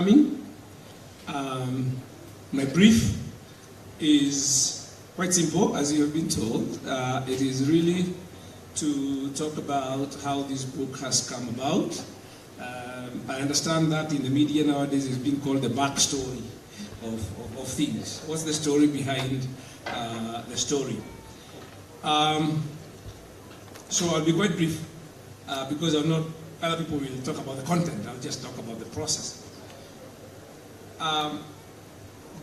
My brief is quite simple, as you have been told. It is really to talk about how this book has come about. I understand that in the media nowadays it's being called the backstory of things. What's the story behind the story? So I'll be quite brief because other people will talk about the content. I'll just talk about the process.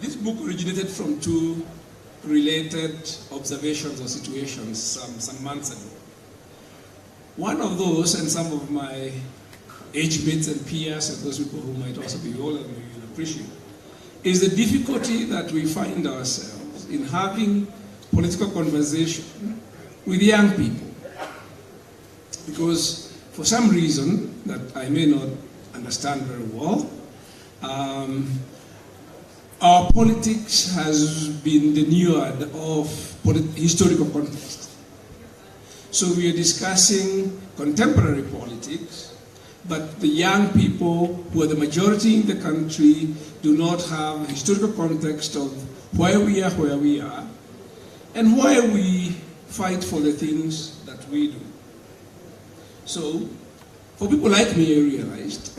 This book originated from two related observations or situations some months ago. One of those, and some of my age mates and peers and those people who might also be older than me will appreciate, is the difficulty that we find ourselves in having political conversation with young people. Because for some reason that I may not understand very well, our politics has been denured of historical context. So we are discussing contemporary politics, but the young people who are the majority in the country do not have a historical context of why we are, and why we fight for the things that we do. So, for people like me, I realized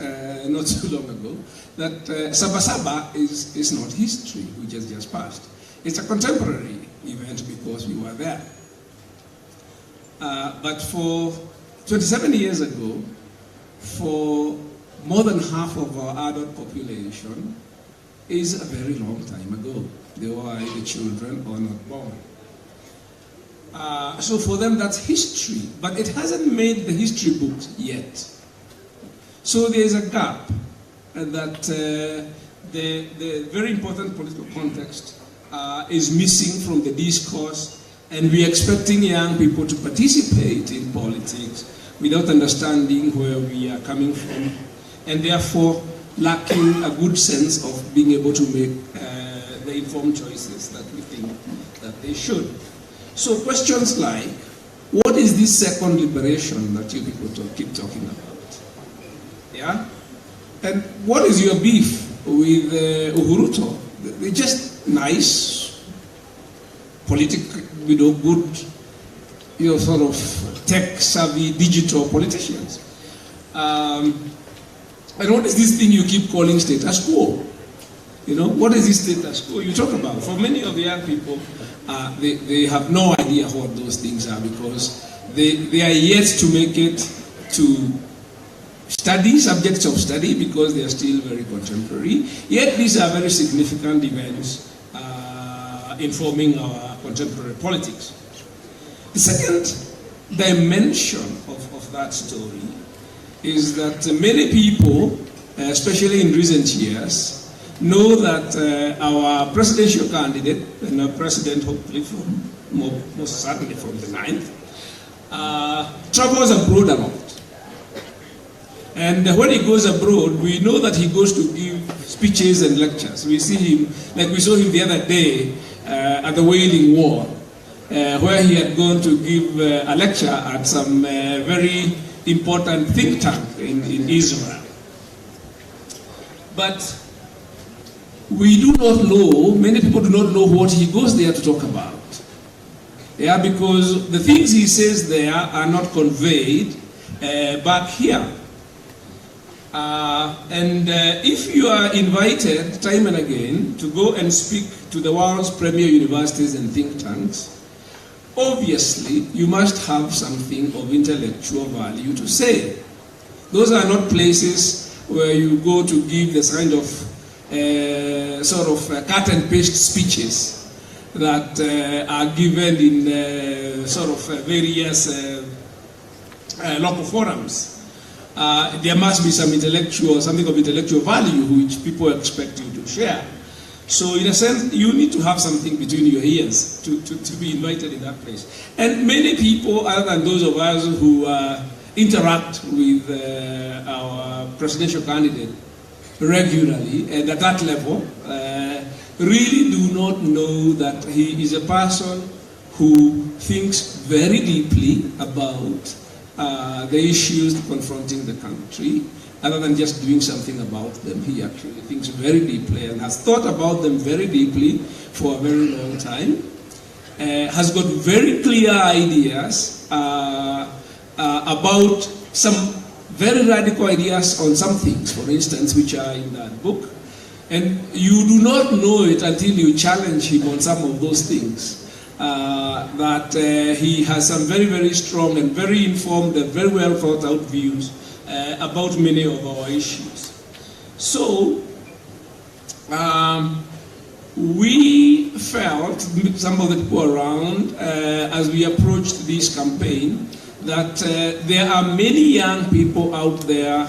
not so long ago that Sabasaba is not history, which has just passed. It's a contemporary event because we were there. But for 27 years ago, for more than half of our adult population, is a very long time ago. They were either children or not born. So for them, that's history, but it hasn't made the history books yet. So there is a gap that the very important political context is missing from the discourse, and we're expecting young people to participate in politics without understanding where we are coming from, and therefore lacking a good sense of being able to make the informed choices that we think that they should. So questions like, what is this second liberation that you people keep talking about? Yeah? And what is your beef with Uhuruto? They're just nice, political, good, sort of tech-savvy digital politicians. And what is this thing you keep calling status quo? What is this status quo you talk about? For many of the young people, they have no idea what those things are because they are yet to make it to study, subjects of study, because they are still very contemporary. Yet these are very significant events informing our contemporary politics. The second dimension of that story is that many people, especially in recent years, know that our presidential candidate, and our president hopefully most certainly from the 9th, travels abroad a lot. And when he goes abroad, we know that he goes to give speeches and lectures. We see him, like we saw him the other day at the Wailing Wall, where he had gone to give a lecture at some very important think tank in Israel. But we do not know, many people do not know what he goes there to talk about. Yeah, because the things he says there are not conveyed back here. If you are invited time and again to go and speak to the world's premier universities and think tanks, obviously you must have something of intellectual value to say. Those are not places where you go to give this kind of cut and paste speeches that are given in various local forums. There must be something of intellectual value which people expect you to share. So in a sense, you need to have something between your ears to be invited in that place. And many people, other than those of us who interact with our presidential candidate regularly and at that level, really do not know that he is a person who thinks very deeply about the issues confronting the country other than just doing something about them. He actually thinks very deeply and has thought about them very deeply for a very long time. Has got very clear ideas about some very radical ideas on some things, for instance, which are in that book. And you do not know it until you challenge him on some of those things. That he has some very, very strong and very informed and very well thought out views about many of our issues. So, we felt, some of the people around, as we approached this campaign, that there are many young people out there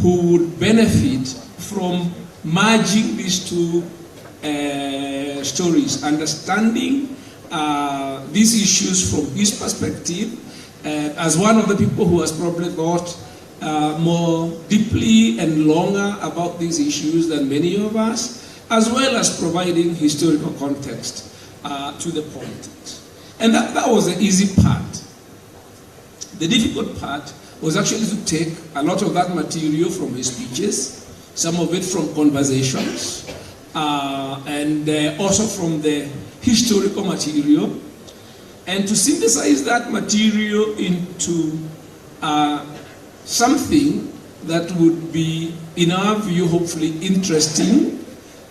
who would benefit from merging these two stories, understanding these issues from his perspective, as one of the people who has probably thought more deeply and longer about these issues than many of us, as well as providing historical context to the politics. And that was the easy part. The difficult part was actually to take a lot of that material from his speeches, some of it from conversations, and also from the historical material, and to synthesize that material into something that would be, in our view, hopefully interesting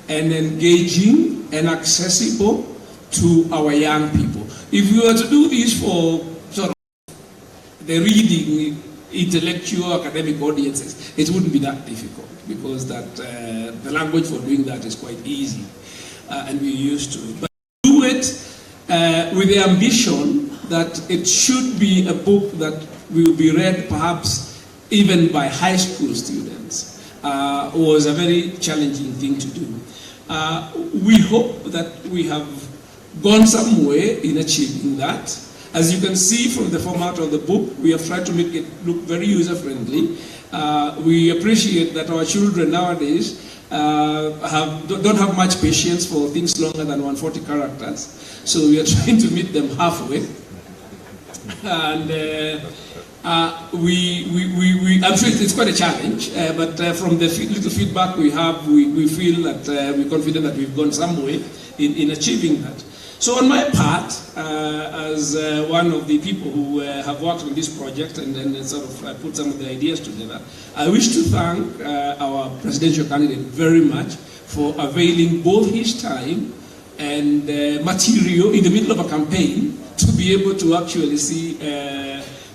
and engaging and accessible to our young people. If we were to do this for sort of the reading, intellectual, academic audiences, it wouldn't be that difficult, because that the language for doing that is quite easy, and we're used to it. But do it with the ambition that it should be a book that will be read perhaps even by high school students, was a very challenging thing to do. We hope that we have gone some way in achieving that. As you can see from the format of the book, we have tried to make it look very user-friendly. We appreciate that our children nowadays don't have much patience for things longer than 140 characters. So we are trying to meet them halfway. And I'm sure it's quite a challenge, but from the little feedback we have, we feel that we're confident that we've gone some way in achieving that. So on my part, as one of the people who have worked on this project and sort of put some of the ideas together, I wish to thank our presidential candidate very much for availing both his time and material in the middle of a campaign to be able to actually see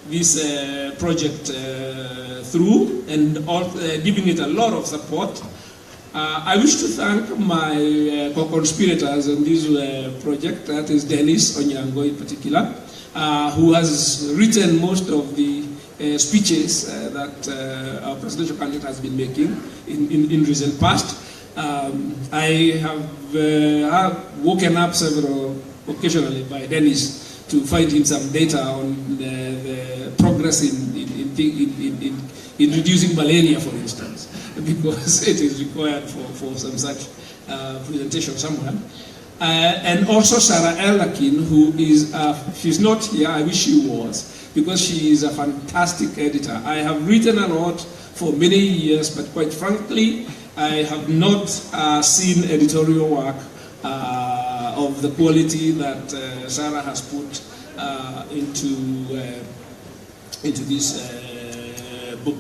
this project through, and giving it a lot of support. I wish to thank my co-conspirators on this project, that is Dennis Onyango in particular, who has written most of the speeches that our presidential candidate has been making in recent past. I have woken up occasionally by Dennis to find him some data on the progress in reducing malaria, for instance, because it is required for some such presentation somewhere. And also Sarah Ellerkin, who is, she's not here, I wish she was, because she is a fantastic editor. I have written a lot for many years, but quite frankly, I have not seen editorial work of the quality that Sarah has put into this book.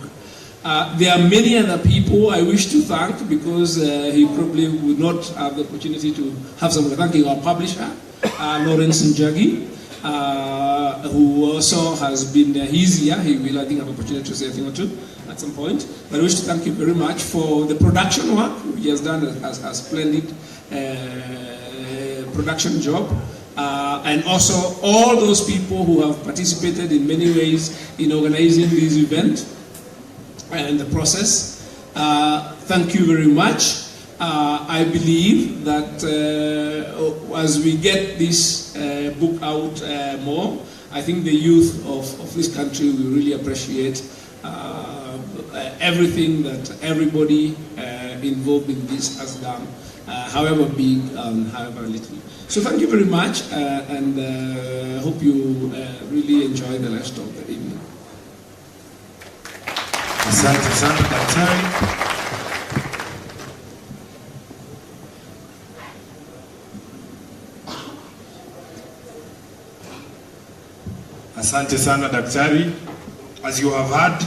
There are many other people I wish to thank, because he probably would not have the opportunity to have someone thanking our publisher, Lawrence Njagi, who also has been he's here. He will, I think, have an opportunity to say a thing or two at some point. But I wish to thank you very much for the production work. He has done a splendid production job. And also all those people who have participated in many ways in organizing this event and the process. Thank you very much. I believe that as we get this book out more, I think the youth of this country will really appreciate everything that everybody involved in this has done, however big and however little. So thank you very much, and hope you really enjoy the rest of the evening. Asante sana daktari. Asante sana daktari. As you have heard,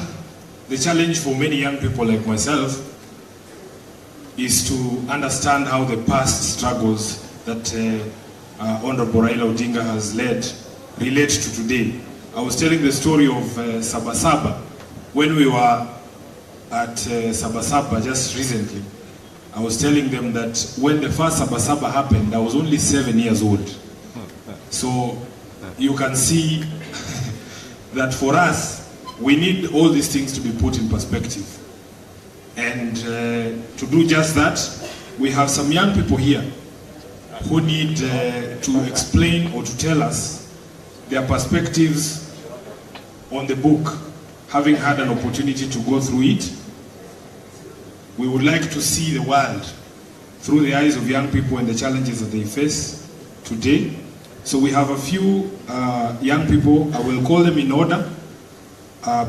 the challenge for many young people like myself is to understand how the past struggles that Honorable Raila Odinga has led relate to today. I was telling the story of Sabasaba when we were at Sabasaba just recently. I was telling them that when the first Sabasaba happened, I was only 7 years old. So you can see that for us, we need all these things to be put in perspective. And to do just that, we have some young people here who need to explain or to tell us their perspectives on the book, having had an opportunity to go through it. We would like to see the world through the eyes of young people and the challenges that they face today. So we have a few young people. I will call them in order.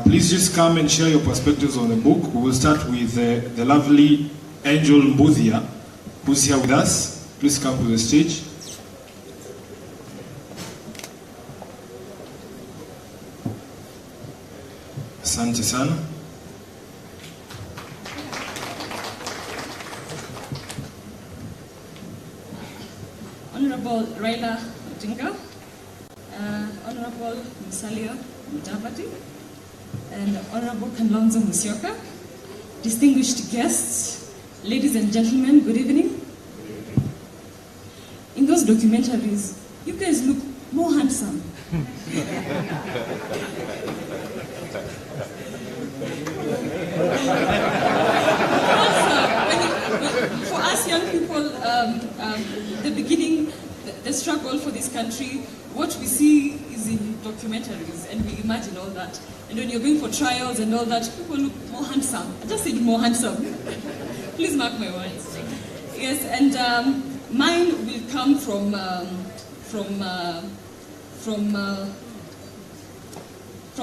Please just come and share your perspectives on the book. We will start with the lovely Angel Mbuthia, who's here with us. Please come to the stage. Asante sana. Honorable Raila Odinga, Honorable Musalia Mudavadi, and Honorable Kalonzo Musyoka, distinguished guests, ladies and gentlemen, good evening. In those documentaries, you guys look more handsome. For us young people, the beginning, the struggle for this country, what we see is in documentaries, and we imagine all that. And when you're going for trials and all that, people look more handsome. I just said more handsome. Please mark my words. Yes, and mine will come from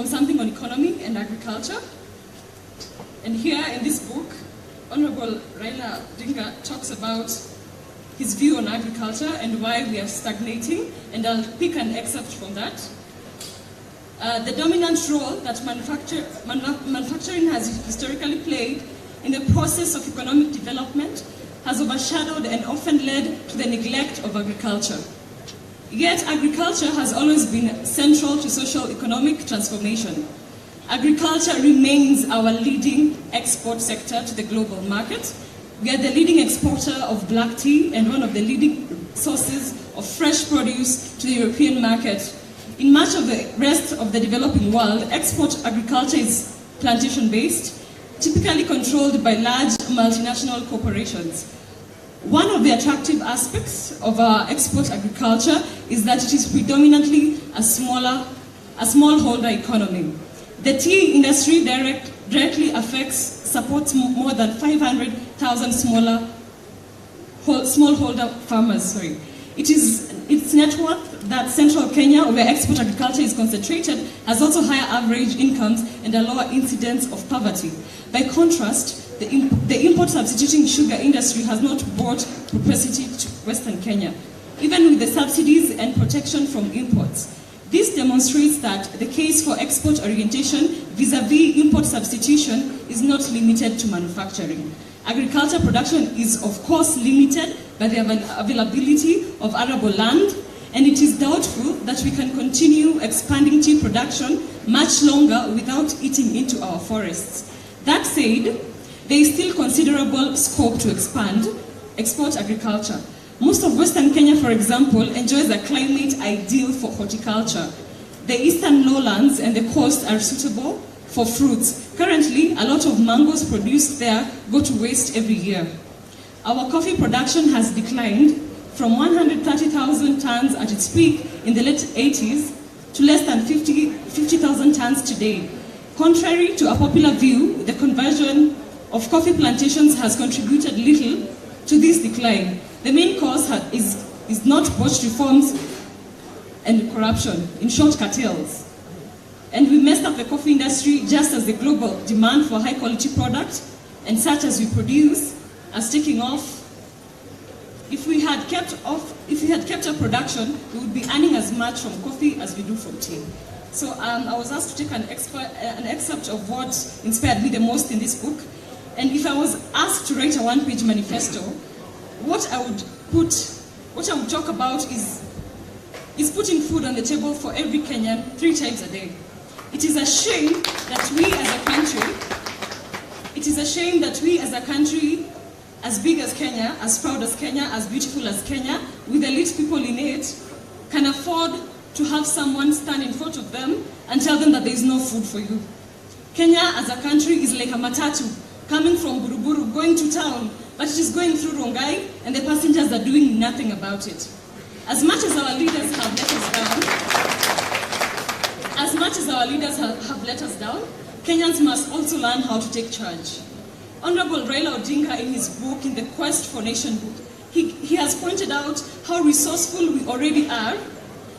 something on economy and agriculture. And here in this book, Honorable Raila Odinga talks about his view on agriculture and why we are stagnating, and I'll pick an excerpt from that. The dominant role that manufacturing has historically played in the process of economic development has overshadowed and often led to the neglect of agriculture. Yet agriculture has always been central to socio-economic transformation. Agriculture remains our leading export sector to the global market. We are the leading exporter of black tea and one of the leading sources of fresh produce to the European market. In much of the rest of the developing world, export agriculture is plantation-based, typically controlled by large multinational corporations. One of the attractive aspects of our export agriculture is that it is predominantly a smallholder economy. The tea industry directly supports more than 500,000 smallholder farmers. Its network that central Kenya, where export agriculture is concentrated, has also higher average incomes and a lower incidence of poverty. By contrast, the import substituting sugar industry has not brought prosperity to Western Kenya, even with the subsidies and protection from imports. This demonstrates that the case for export orientation vis-à-vis import substitution is not limited to manufacturing. Agriculture production is of course limited by the availability of arable land, and it is doubtful that we can continue expanding tea production much longer without eating into our forests. That said, there is still considerable scope to expand export agriculture. Most of Western Kenya, for example, enjoys a climate ideal for horticulture. The eastern lowlands and the coast are suitable for fruits. Currently, a lot of mangoes produced there go to waste every year. Our coffee production has declined from 130,000 tons at its peak in the late 80s to less than 50,000 tons today. Contrary to a popular view, the conversion of coffee plantations has contributed little to this decline. The main cause is not botched reforms and corruption, in short, cartels. And we messed up the coffee industry just as the global demand for high quality products and such as we produce as taking off. If we had kept up production, we would be earning as much from coffee as we do from tea. So I was asked to take an excerpt of what inspired me the most in this book. And if I was asked to write a one-page manifesto, what I would talk about is putting food on the table for every Kenyan 3 times a day. It is a shame that we as a country, as big as Kenya, as proud as Kenya, as beautiful as Kenya, with elite people in it, can afford to have someone stand in front of them and tell them that there is no food for you. Kenya as a country is like a matatu coming from Buruburu, going to town, but it is going through Rongai, and the passengers are doing nothing about it. As much as our leaders have let us down, Kenyans must also learn how to take charge. Honorable Raila Odinga, in his book, in the Quest for Nationhood, he has pointed out how resourceful we already are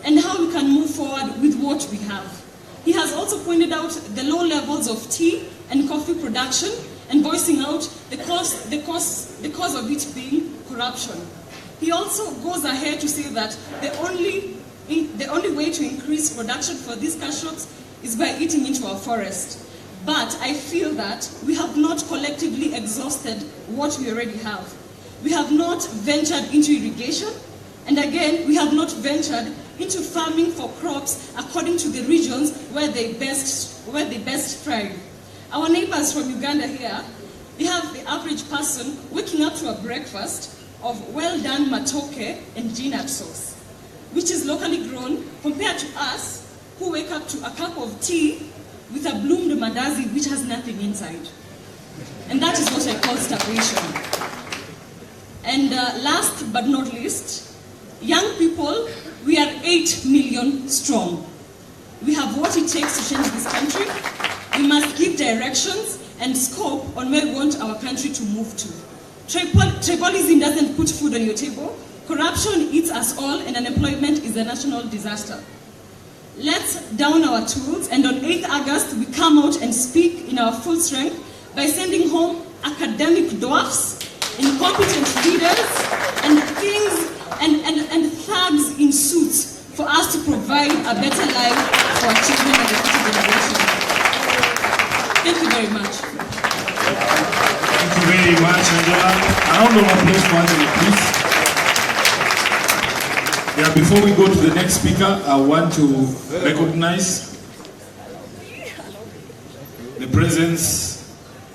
and how we can move forward with what we have. He has also pointed out the low levels of tea and coffee production and voicing out the cause of it being corruption. He also goes ahead to say that the only way to increase production for these cash crops is by eating into our forest. But I feel that we have not collectively exhausted what we already have. We have not ventured into irrigation, and again, we have not ventured into farming for crops according to the regions where they best thrive. Our neighbors from Uganda here, they have the average person waking up to a breakfast of well-done matoke and peanut sauce, which is locally grown, compared to us, who wake up to a cup of tea with a bloomed mandazi which has nothing inside. And that is what I call starvation. And last but not least, young people, we are 8 million strong. We have what it takes to change this country. We must give directions and scope on where we want our country to move to. Tribalism doesn't put food on your table. Corruption eats us all, and unemployment is a national disaster. Let's down our tools, and on 8th August, we come out and speak in our full strength by sending home academic dwarfs, incompetent leaders, and kings and thugs in suits for us to provide a better life for our children and the future generation. Thank you very much. Thank you very much, Angela. A round of applause for Angela, please. Yeah, before we go to the next speaker, I want to recognize the presence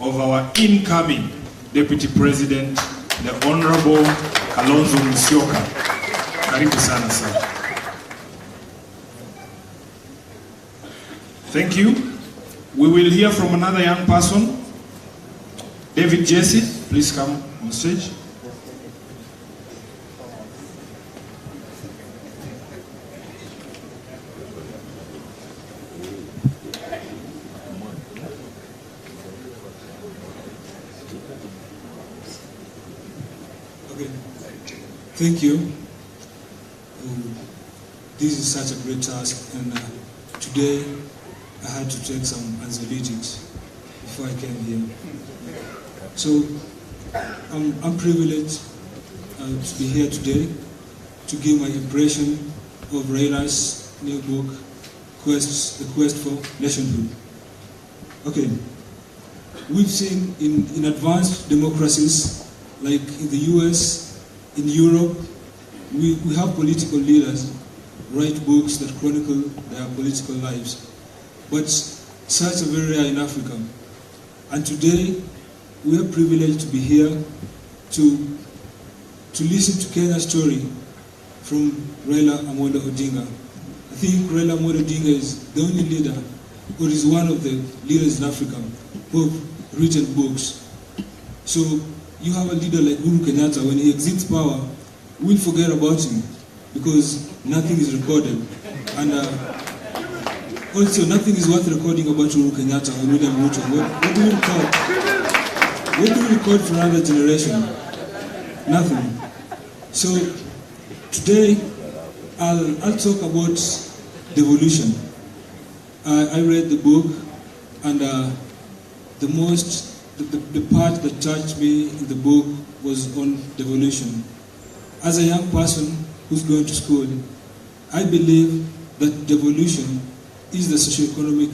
of our incoming Deputy President, the Honorable Kalonzo Musyoka. Karibu sana sana. Thank you. We will hear from another young person. David Jesse, please come on stage. Okay. Thank you. This is such a great task, and today I had to take some anxiolytics before I came here. So I'm privileged to be here today to give my impression of Raila's new book, The Quest for Nationhood. Okay, we've seen in advanced democracies like in the US, in Europe, we have political leaders write books that chronicle their political lives. But such are very rare in Africa. And today, we are privileged to be here to listen to Kenya's story from Raila Amolo Odinga. I think Raila Amolo Odinga is the only leader, or is one of the leaders in Africa who have written books. So you have a leader like Uhuru Kenyatta, when he exits power, we'll forget about him because nothing is recorded. And also, nothing is worth recording about Uhuru Kenyatta or William Ruto. What do we record? What do we record for another generation? Nothing. So today, I'll talk about devolution. I read the book, and the part that touched me in the book was on devolution. As a young person who's going to school, I believe that devolution is the socio-economic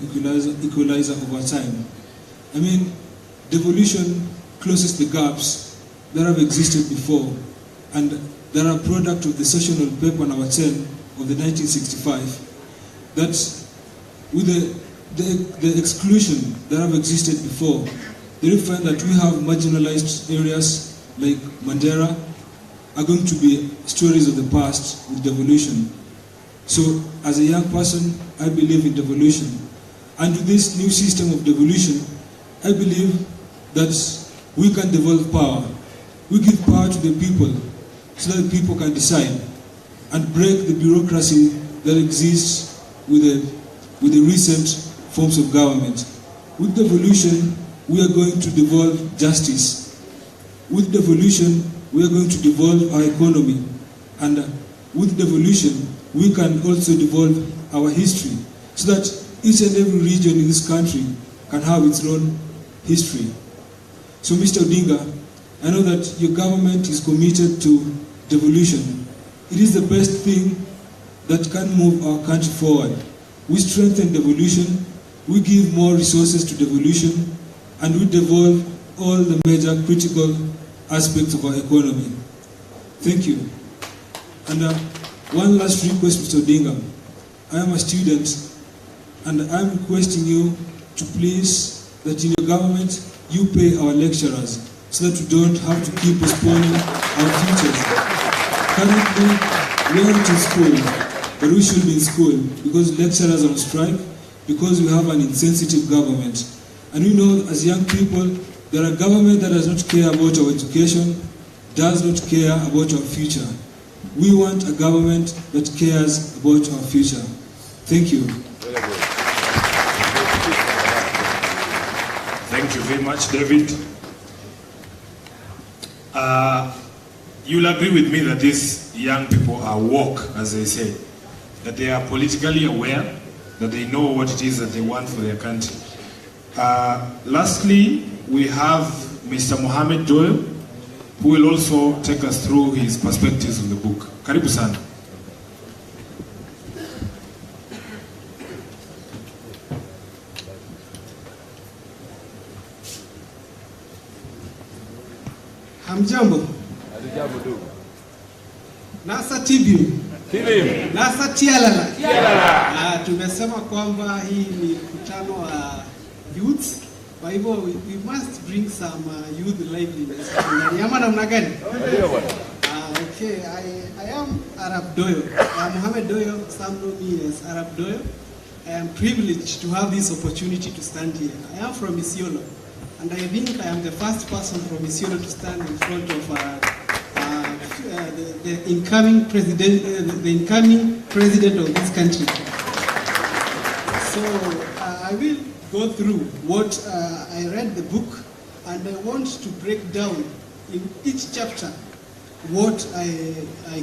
equalizer of our time. I mean, devolution closes the gaps that have existed before, and that are a product of the Sessional Paper No. 10 of the 1965, that with the exclusion that have existed before, they find that we have marginalized areas like Mandera are going to be stories of the past with devolution. So, as a young person, I believe in devolution. And with this new system of devolution, I believe that we can devolve power. We give power to the people so that the people can decide and break the bureaucracy that exists with the recent forms of government. With devolution, we are going to devolve justice. With devolution, we are going to devolve our economy. And with devolution, we can also devolve our history so that each and every region in this country can have its own history. So, Mr. Odinga, I know that your government is committed to devolution. It is the best thing that can move our country forward. We strengthen devolution, we give more resources to devolution, and we devolve all the major critical aspects of our economy. Thank you. And one last request, Mr. Odinga. I am a student, and I am requesting you to please, that in your government, you pay our lecturers, so that we don't have to keep postponing our teachers. Currently, we aren't in school, but we should be in school, because lecturers are on strike, because we have an insensitive government. And we know, as young people, that a government that does not care about our education does not care about our future. We want a government that cares about our future. Thank you. Thank you very much, David. You'll agree with me that these young people are woke, as they say, that they are politically aware, that they know what it is that they want for their country. Lastly, we have Mr. Mohamed Doyle, who will also take us through his perspectives on the book. Karibu sana. Hamjambo. Nasa tibiu. Nasa tialala. Tumesema kwamba hii ni mkutano wa youth. Kwa hivyo we must bring some youth liveliness. Yama namna gani? Okay, I am Arab Doyo. Mohamed Doyo, some know me as Arab Doyo. I am privileged to have this opportunity to stand here. I am from Isiolo, and I think I am the first person from Isiolo to stand in front of the incoming president of this country. So I will go through what I read the book, and I want to break down in each chapter what I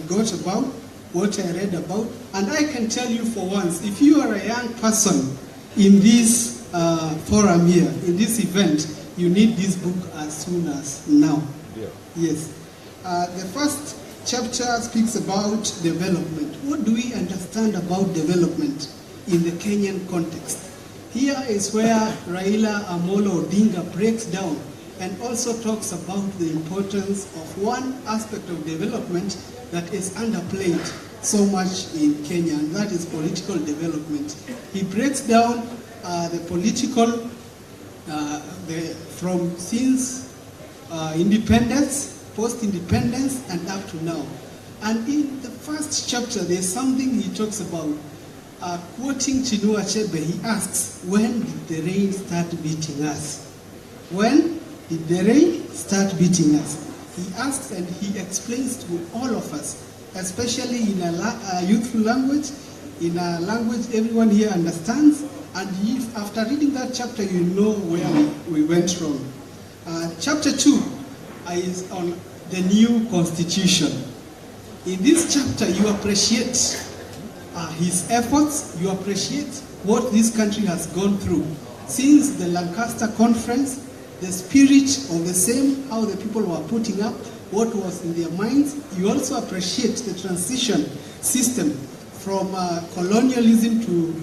got about, what I read about, and I can tell you for once, if you are a young person in this forum here, in this event, you need this book as soon as now. Yeah. Yes. The first chapter speaks about development. What do we understand about development in the Kenyan context? Here is where Raila Amolo Odinga breaks down and also talks about the importance of one aspect of development that is underplayed so much in Kenya, and that is political development. He breaks down the political, from since independence, post-independence, and up to now. And in the first chapter, there's something he talks about. Quoting Chinua Achebe, he asks, when did the rain start beating us? When did the rain start beating us? He asks and he explains to all of us, especially in a youthful language, in a language everyone here understands, and if, after reading that chapter, you know where we went from. Chapter 2 is on the new constitution. In this chapter, you appreciate his efforts, you appreciate what this country has gone through. Since the Lancaster Conference, the spirit of the same, how the people were putting up what was in their minds. You also appreciate the transition system from colonialism to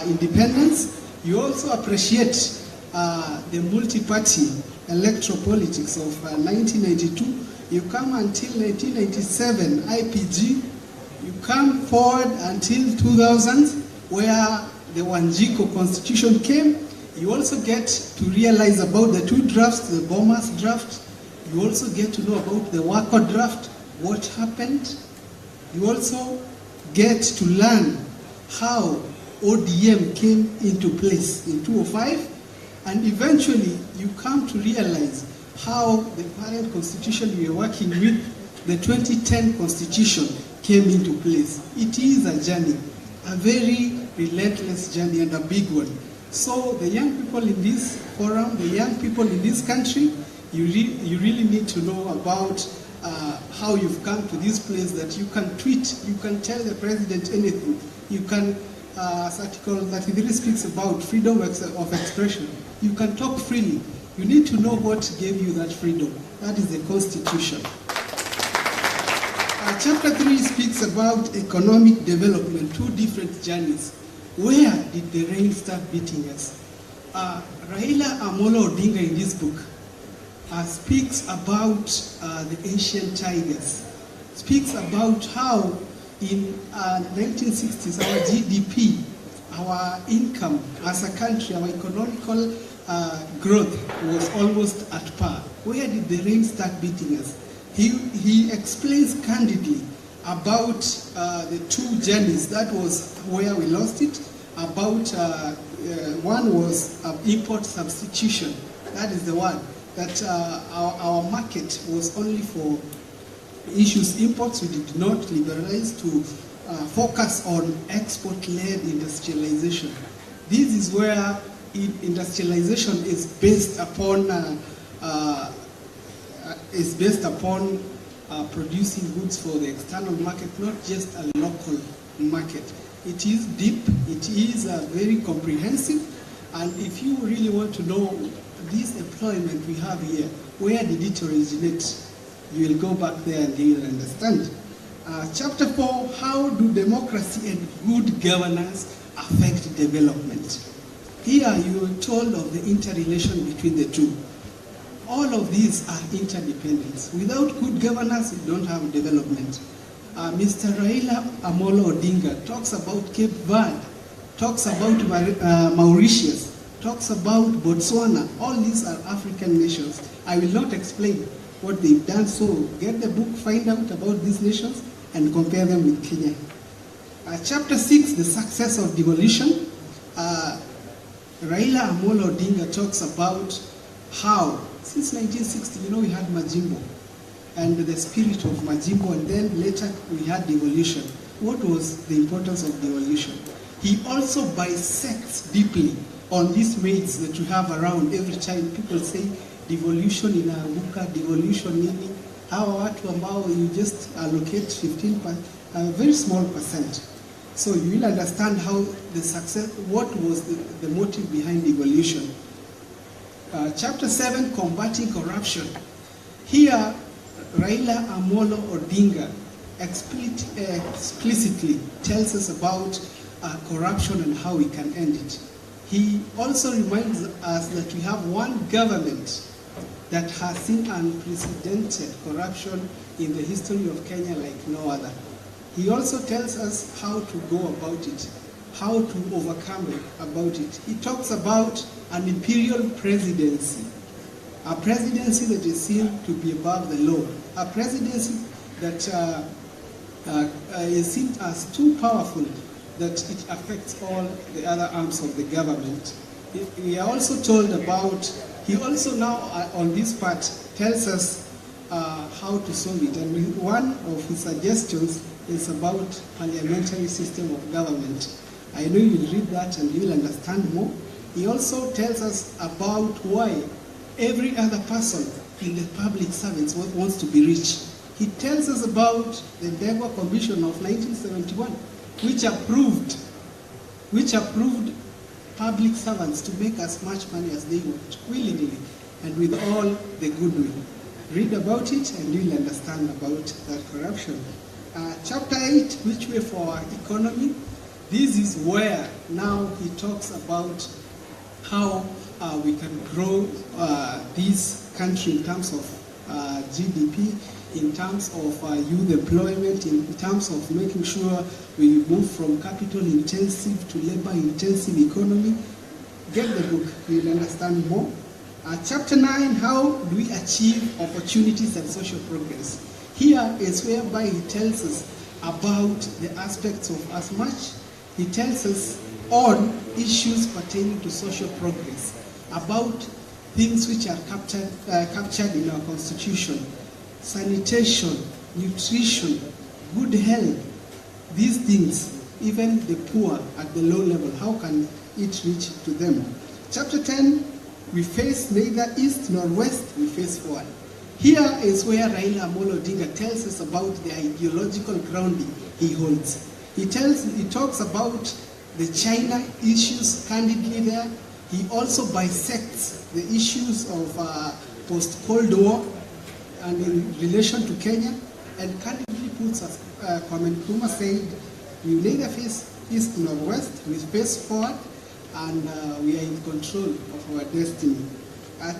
independence. You also appreciate the multi-party electoral politics of 1992. You come until 1997, IPG. You come forward until 2000, where the Wanjiku Constitution came. You also get to realize about the two drafts, the Bomas draft. You also get to know about the Wako draft, what happened. You also get to learn how ODM came into place in 2005. And eventually, you come to realize how the current constitution we are working with, the 2010 constitution, came into place. It is a journey, a very relentless journey and a big one. So the young people in this forum, the young people in this country, you really need to know about how you've come to this place, that you can tweet, you can tell the president anything. You can, as Article 33 speaks about freedom of expression. You can talk freely. You need to know what gave you that freedom. That is the Constitution. Chapter 3 speaks about economic development, two different journeys. Where did the rain start beating us? Raila Amolo Odinga in this book speaks about the ancient tigers, speaks about how in 1960s our GDP, our income as a country, our economical growth was almost at par. Where did the rain start beating us? He explains candidly about the two journeys. That was where we lost it. About one was import substitution. That is the one that our market was only for issues imports. We did not liberalize to focus on export-led industrialization. This is where industrialization is based upon producing goods for the external market, not just a local market. It is deep, it is very comprehensive, and if you really want to know this employment we have here, where did it originate? You will go back there and you will understand. Chapter 4, how do democracy and good governance affect development? Here you are told of the interrelation between the two. All of these are interdependent. Without good governance, you don't have development. Mr. Raila Amolo Odinga talks about Cape Verde, talks about Mauritius, talks about Botswana. All these are African nations. I will not explain what they've done, so get the book, find out about these nations, and compare them with Kenya. Chapter 6, the success of devolution. Raila Amolo Odinga talks about how, since 1960, we had Majimbo, and the spirit of Majimbo, and then later we had devolution. What was the importance of devolution? He also bisects deeply on these mates that you have around every time. People say devolution inaanguka, devolution nini. Hawa watu ambao you just allocate 15%, a very small percent. So you will understand how the success, what was the motive behind devolution. Chapter 7, combating corruption. Here, Raila Amolo Odinga explicitly tells us about corruption and how we can end it. He also reminds us that we have one government that has seen unprecedented corruption in the history of Kenya like no other. He also tells us how to go about it, how to overcome about it. He talks about an imperial presidency, a presidency that is seen to be above the law, a presidency that is seen as too powerful that it affects all the other arms of the government. We are also told about, he also now on this part tells us how to solve it. And one of his suggestions is about parliamentary system of government. I know you will read that and you will understand more. He also tells us about why every other person in the public service wants to be rich. He tells us about the Ndegwa Commission of 1971, which approved which approved public servants to make as much money as they want, willingly, and with all the goodwill. Read about it and you'll understand about that corruption. Chapter 8, which way for our economy. This is where now he talks about how we can grow this country in terms of GDP, in terms of youth employment, in terms of making sure we move from capital-intensive to labor-intensive economy. Get the book, you'll understand more. Chapter 9, how do we achieve opportunities and social progress? Here is whereby he tells us about the aspects of as much. He tells us on issues pertaining to social progress, about things which are captured in our constitution, sanitation, nutrition, good health, these things, even the poor at the low level, how can it reach to them? Chapter 10, we face neither east nor west, we face forward. Here is where Raila Amolo Odinga tells us about the ideological grounding he holds. He talks about the China issues candidly there. He also bisects the issues of post-Cold War and in relation to Kenya, and candidly puts us, Kwame Nkrumah said, we neither face east nor west, we face forward, and we are in control of our destiny.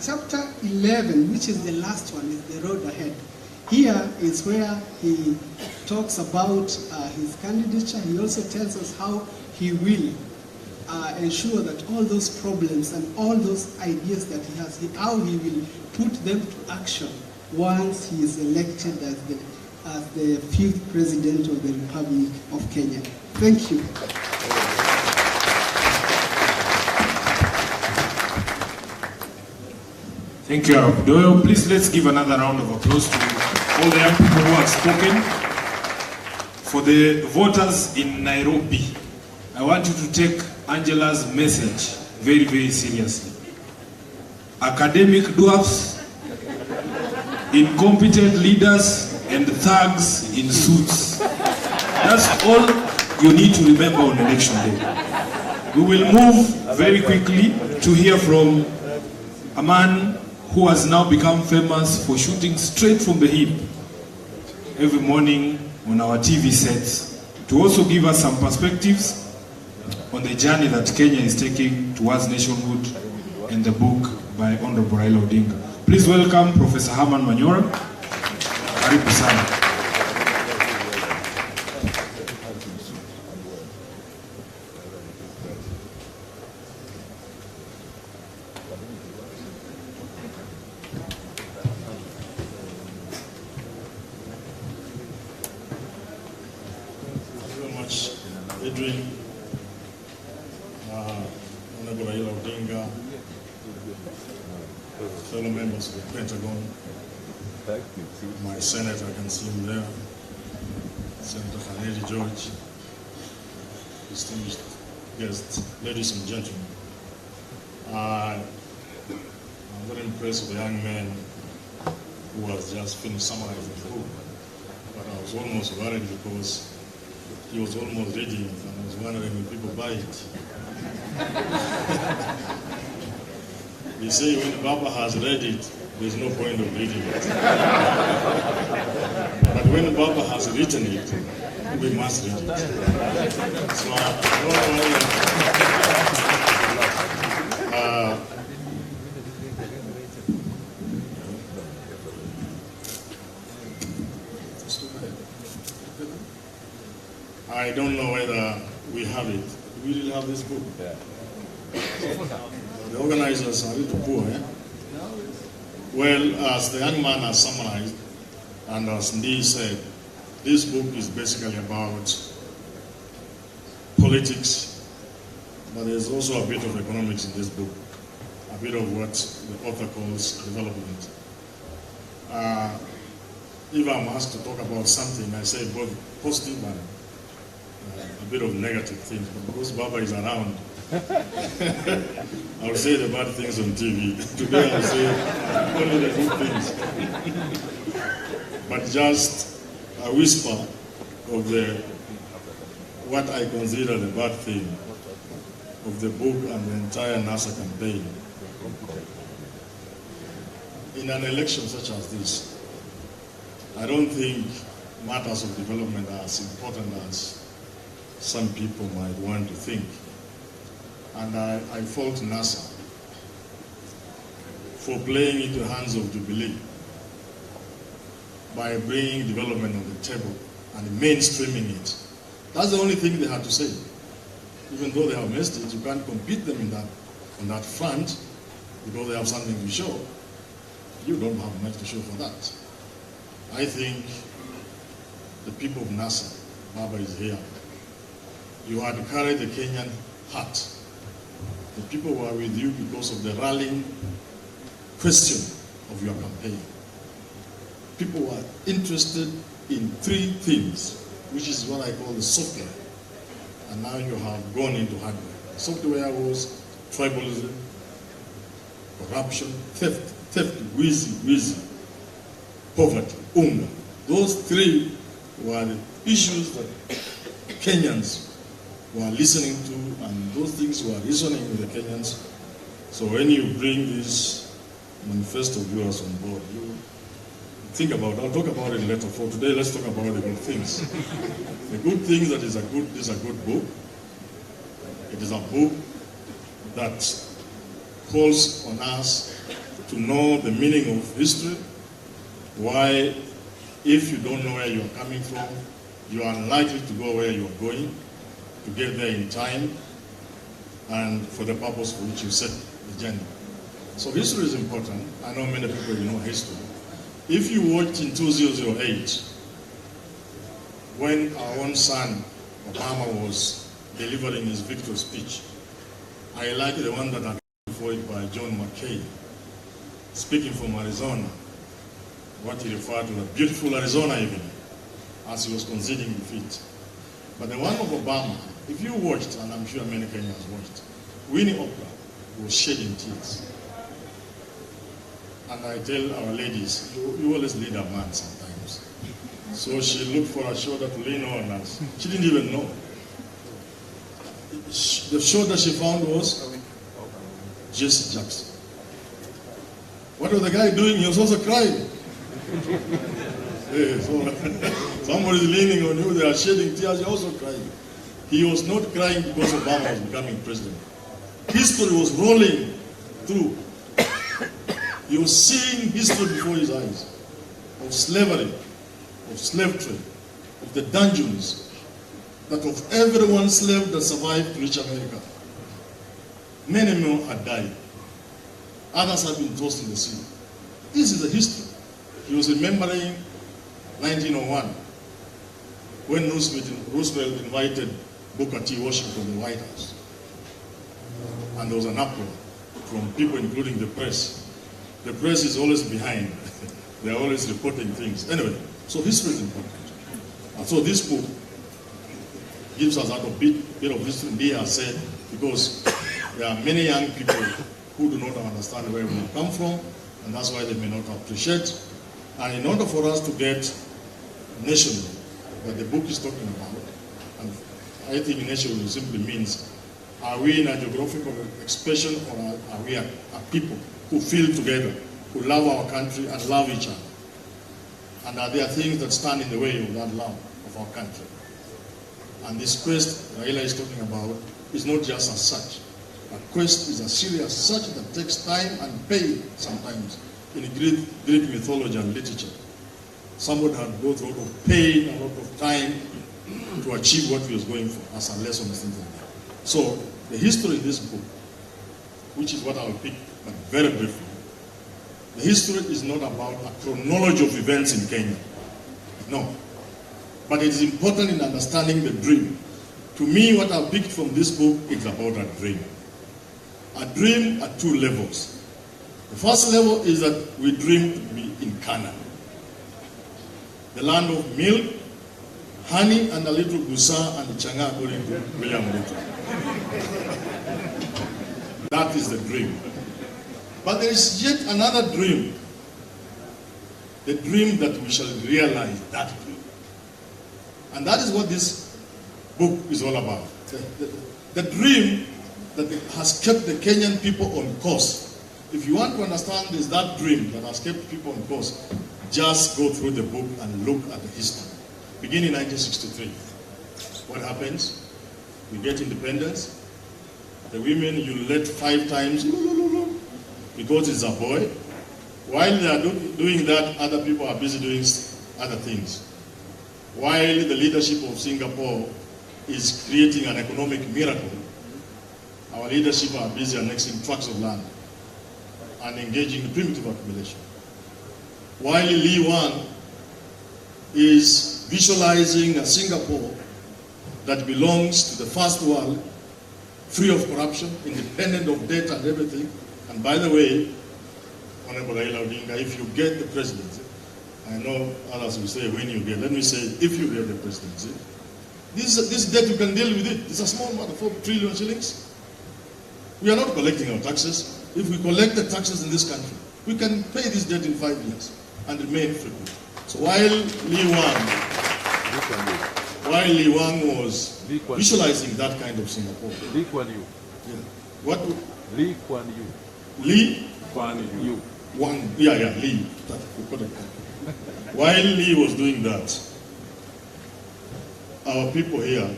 Chapter 11, which is the last one, is the road ahead. Here is where he talks about his candidature. He also tells us how he will ensure that all those problems and all those ideas that he has, how he will put them to action once he is elected as the 5th President of the Republic of Kenya. Thank you. Thank you, Arab Doyle. Please let's give another round of applause to all the young people who have spoken. For the voters in Nairobi, I want you to take Angela's message very, very seriously. Academic dwarfs, incompetent leaders, and thugs in suits. That's all you need to remember on election day. We will move very quickly to hear from a man who has now become famous for shooting straight from the hip every morning on our TV sets, to also give us some perspectives on the journey that Kenya is taking towards nationhood and the book by Honorable Raila Odinga. Please welcome Professor Herman Manyora. Karibu sana. Adrian, Honorable Raila Odinga, fellow members of the Pentagon, my senator, I can see him there, Senator Khanedi George, distinguished guests, ladies and gentlemen. I'm very impressed with the young man who has just finished summarizing the book, but I was almost worried because he was almost reading it, and I was wondering if people buy it. They say when Baba has read it, there's no point of reading it. But when Baba has written it, we must read it. So I don't know whether we have it. Do we really have this book? Yeah. The organizers are a little poor, eh? Well, as the young man has summarized, and as Ndee said, this book is basically about politics, but there's also a bit of economics in this book, a bit of what the author calls development. If I'm asked to talk about something, I say both positive and a bit of negative things, but because Baba is around, I'll say the bad things on TV. Today I'll say only the good things. But just a whisper of what I consider the bad thing of the book and the entire NASA campaign. In an election such as this, I don't think matters of development are as important as some people might want to think. And I fault NASA for playing into the hands of Jubilee by bringing development on the table and mainstreaming it. That's the only thing they had to say. Even though they have missed it, you can't compete them on that front because they have something to show. You don't have much to show for that. I think the people of NASA, Baba is here. You had to carry the Kenyan heart. The people were with you because of the rallying question of your campaign. People were interested in three things, which is what I call the software. And now you have gone into hardware. Software was tribalism, corruption, theft, wheezy, poverty, hunger. Those three were the issues that Kenyans were listening to, and those things were resonating with the Kenyans. So when you bring this manifesto of yours on board, you think about it. I'll talk about it later. For today, let's talk about the good things. The good things that is a good book. It is a book that calls on us to know the meaning of history, why if you don't know where you are coming from, you are unlikely to go where you are going, to get there in time, and for the purpose for which you set the journey. So history is important. I know many people know history. If you watched in 2008, when our own son, Obama, was delivering his victory speech, I like the one that I before it by John McCain, speaking from Arizona, what he referred to the beautiful Arizona evening, as he was conceding defeat. But the one of Obama, if you watched, and I'm sure many Kenyans watched, Winnie Oprah was shedding tears. And I tell our ladies, you always lead a man sometimes. So she looked for a shoulder to lean on us. She didn't even know. The shoulder she found was Jesse Jackson. What was the guy doing? He was also crying. Yeah, so somebody's leaning on you, they are shedding tears, you're also crying. He was not crying because Obama was becoming president. History was rolling through. He was seeing history before his eyes of slavery, of slave trade, of the dungeons, that of every one slave that survived to reach America. Many more had died. Others had been tossed in the sea. This is the history. He was remembering 1901 when Roosevelt invited Booker T. Washington to the White House. And there was an uproar from people, including the press. The press is always behind. They're always reporting things. Anyway, so history is important. And so this book gives us out a bit of history, Dia has said, because there are many young people who do not understand where we come from, and that's why they may not appreciate. And in order for us to get nationally what the book is talking about, and I think nationally simply means, are we in a geographical expression, or are we a people who feel together, who love our country and love each other? And are there things that stand in the way of that love of our country? And this quest Raila is talking about is not just as such. A quest is a serious such that takes time and pain sometimes. In Greek mythology and literature, somebody had go through a lot of pain, a lot of time to achieve what he was going for as a lesson. So the history in this book, which is what I'll pick, but very briefly, the history is not about a chronology of events in Kenya. No. But it is important in understanding the dream. To me, what I picked from this book is about a dream. A dream at two levels. The first level is that we dream to be in Canaan, the land of milk, honey, and a little gusa and changa, according to William Ruto. That is the dream. But there is yet another dream, the dream that we shall realize that dream. And that is what this book is all about. The dream that has kept the Kenyan people on course. If you want to understand is that dream that has kept people on course, just go through the book and look at the history. Begin in 1963. What happens? We get independence. The women you let 5 times because it's a boy. While they are doing that, other people are busy doing other things. While the leadership of Singapore is creating an economic miracle, our leadership are busy annexing tracts of land and engaging in primitive accumulation. While Lee Wang is visualizing a Singapore that belongs to the first world, free of corruption, independent of debt and everything. And by the way, Honorable Raila Odinga, if you get the presidency, I know others will say when you get, let me say if you get the presidency, this debt you can deal with it. It's a small matter, 4 trillion shillings. We are not collecting our taxes. If we collect the taxes in this country, we can pay this debt in 5 years and remain free. So while Lee Wang was visualizing that kind of Singapore. Lee Kuan Yew. Yeah. What? Lee Kuan Yew. Lee? Kuan Yew. Wang. Yeah, Lee. While Lee was doing that, our people here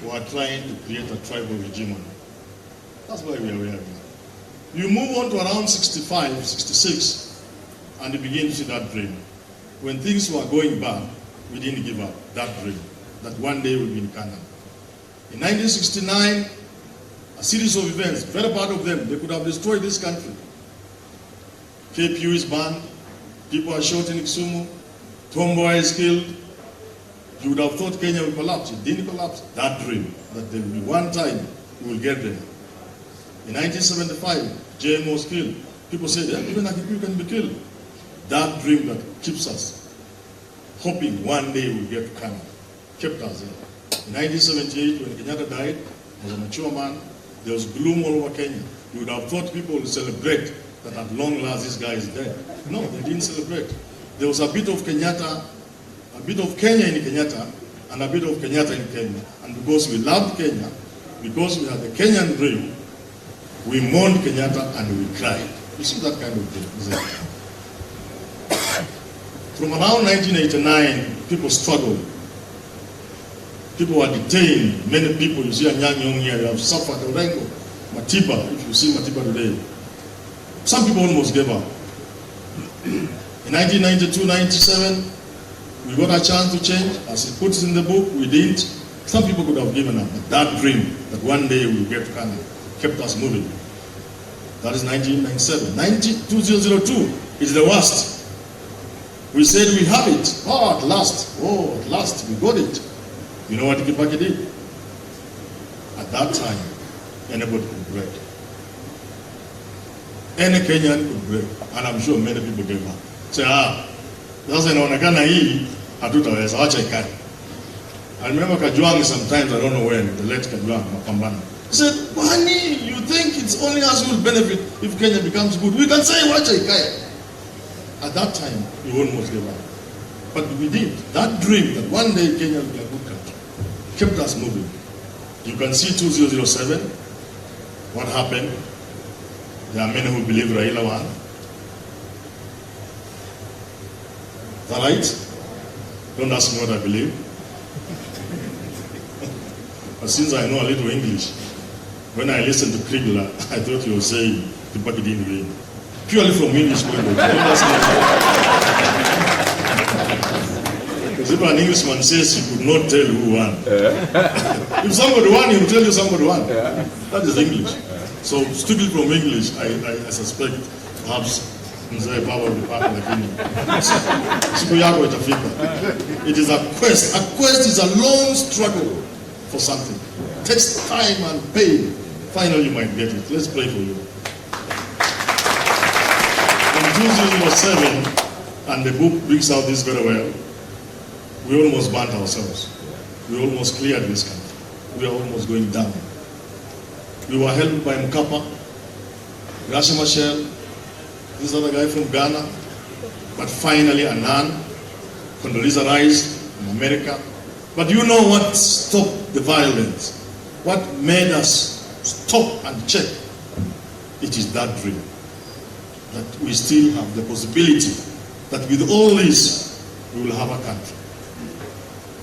were trying to create a tribal regime. That's why we are where we are. You move on to around 65, 66, and you begin to see that dream. When things were going bad, we didn't give up that dream, that one day we'll be in Canada. In 1969, a series of events, very bad of them, they could have destroyed this country. KPU is banned, people are shot in Kisumu, Tomboy is killed. You would have thought Kenya would collapse. It didn't collapse. That dream, that there will be one time we will get there. In 1975, JM was killed. People said, yeah, even Akipu can be killed. That dream that keeps us hoping one day we'll get to Canada, kept us there. In 1978, when Kenyatta died, as a mature man, there was gloom all over Kenya. You would have thought people would celebrate that at long last this guy is dead. No, they didn't celebrate. There was a bit of Kenyatta, a bit of Kenya in Kenyatta, and a bit of Kenyatta in Kenya. And because we loved Kenya, because we had the Kenyan dream, we mourned Kenyatta and we cried. You see that kind of thing, isn't it? From around 1989, people struggled. People were detained. Many people, you see Anyang Yong here, have suffered. Orengo, Matiba, if you see Matiba today. Some people almost gave up. In 1992-97, we got a chance to change. As it puts in the book, we didn't. Some people could have given up. But that dream, that one day we'll get to Canada, kept us moving. That is 1997. 2002 is the worst. We said we have it. Oh, at last. Oh, at last, we got it. You know what Kibaki did? At that time, anybody could break. Any Kenyan could break. And I'm sure many people gave up. Say, sasa inaonekana hii hatutaweza, acha ikae. I remember Kajwang sometimes, I don't know when, the late Kajwang, Mapambana. He said, Wani, you think it's only us who will benefit if Kenya becomes good? We can say, wacha ikae. At that time, we almost gave up. But we did. That dream that one day Kenya will be a good country kept us moving. You can see 2007, what happened. There are many who believe Raila won. Is that right? Don't ask me what I believe. But since I know a little English, when I listened to Krigler, I thought he was saying Kibaki didn't win. Purely from English language. Don't ask me. Because if an Englishman says he could not tell who won. If somebody won, he will tell you somebody won. That is English. So, stupid from English, I suspect, perhaps, mzee baba ulipata lakini siku yako itafika. It is a quest. A quest is a long struggle for something. It takes time and pain. Finally, you might get it. Let's pray for you. In 2007, and the book brings out this very well, we almost burnt ourselves. We almost cleared this country. We are almost going down. We were helped by Mkapa, Gracia Machel, this other guy from Ghana, but finally Annan, Condoleezza Rice in America. But you know what stopped the violence? What made us stop and check, it is that dream. That we still have the possibility that with all this, we will have a country.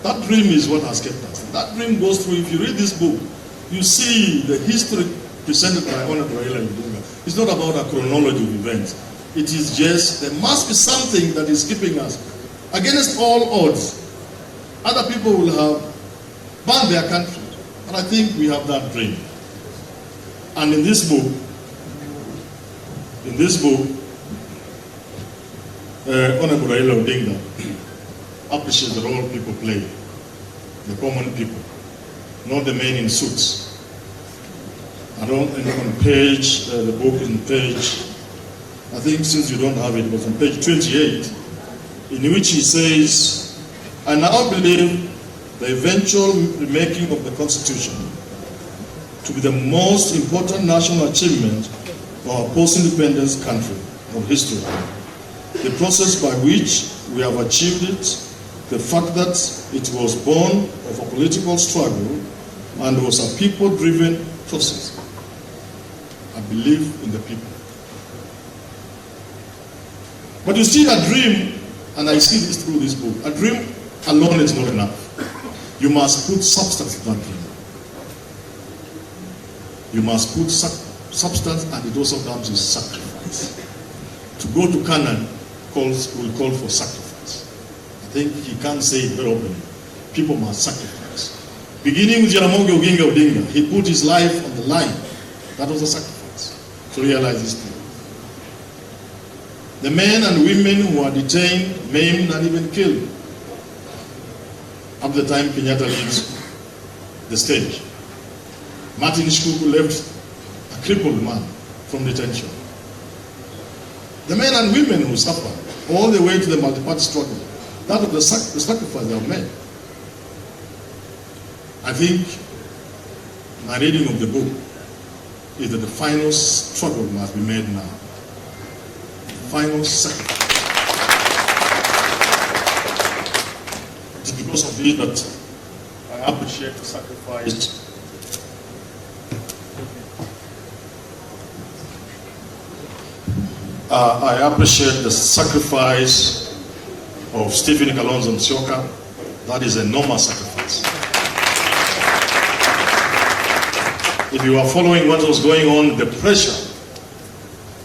That dream is what has kept us. That dream goes through, if you read this book, you see the history presented by Honorable Raila. It's not about a chronology of events. It is just, there must be something that is keeping us against all odds. Other people will have burned their country, but I think we have that dream. And in this book, Honorable Raila Odinga appreciates the role people play, the common people, not the men in suits. I don't think on page, the book in page, I think since you don't have it, but on page 28, in which he says, I now believe the eventual remaking of the Constitution to be the most important national achievement of our post-independence country of history. The process by which we have achieved it, the fact that it was born of a political struggle and was a people-driven process. I believe in the people. But you see, a dream, and I see this through this book, a dream alone is not enough. You must put substance in that dream. You must put substance, and it also comes with sacrifice. To go to Canaan will call for sacrifice. I think he can't say it very openly. People must sacrifice. Beginning with Jaramogi Oginga Odinga, he put his life on the line. That was a sacrifice to realize this thing. The men and women who are detained, maimed, and even killed up to the time Kenyatta leaves the stage. Martin Shkuku left a crippled man from detention. The men and women who suffered all the way to the multi-party struggle, that of the sacrifice they have made. I think my reading of the book is that the final struggle must be made now. The final sacrifice. It is because of this that I appreciate the sacrifice. I appreciate the sacrifice of Stephen Kalonzo Musyoka. That is an enormous sacrifice. If you are following what was going on, the pressure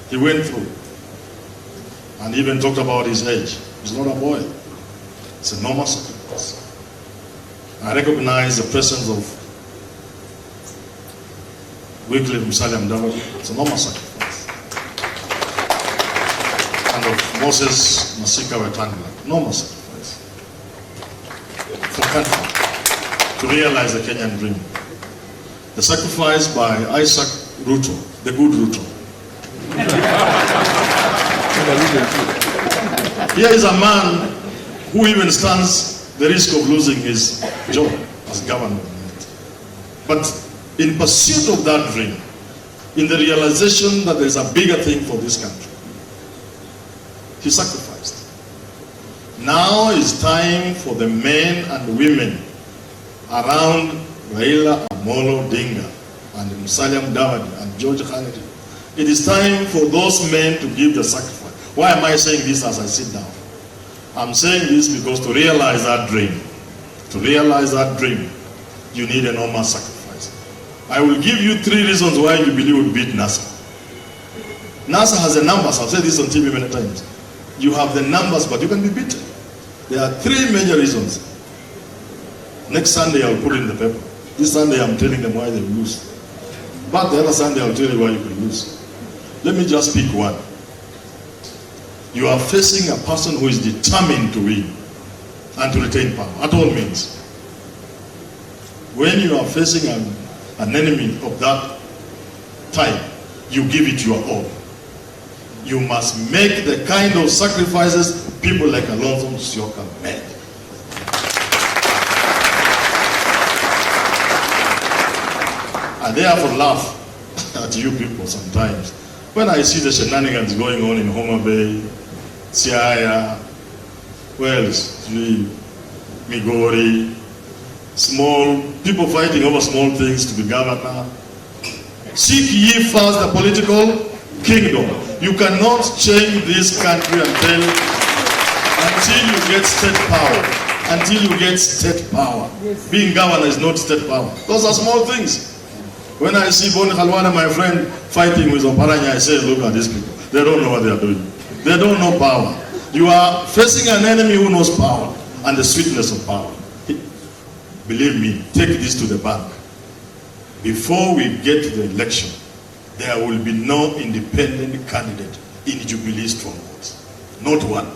he went through, and even talked about his age. He's not a boy. It's an enormous sacrifice. I recognize the presence of Wycliffe Musalia Mudavadi. It's an enormous sacrifice. And of Moses Masika Wetangula. Enormous sacrifice. For country to realize the Kenyan dream. The sacrifice by Isaac Ruto, the good Ruto. Here is a man who even stands the risk of losing his job as governor. But in pursuit of that dream, in the realization that there is a bigger thing for this country, he sacrificed. Now is time for the men and women around Raila Amolo Odinga and Musalia Mudavadi and George Kennedy. It is time for those men to give the sacrifice. Why am I saying this as I sit down? I'm saying this because to realize that dream, you need an enormous sacrifice. I will give you 3 reasons why you believe would beat NASA. NASA has the numbers. I've said this on TV many times. You have the numbers, but you can be beaten. There are 3 major reasons. Next Sunday, I'll put it in the paper. This Sunday, I'm telling them why they will lose. But the other Sunday, I'll tell you why you can lose. Let me just pick one. You are facing a person who is determined to win and to retain power, at all means. When you are facing an enemy of that type, you give it your all. You must make the kind of sacrifices people like Kalonzo Musyoka made. I therefore laugh at you people sometimes when I see the shenanigans going on in Homa Bay, Siaya, where else? Migori, small people fighting over small things to be governor. Seek ye first the political kingdom. You cannot change this country until you get state power. Until you get state power. Yes. Being governor is not state power. Those are small things. When I see Boni Khalwana, my friend, fighting with Oparanya, I say, look at these people. They don't know what they are doing. They don't know power. You are facing an enemy who knows power and the sweetness of power. Believe me, take this to the bank. Before we get to the election, there will be no independent candidate in Jubilee strongholds. Not one.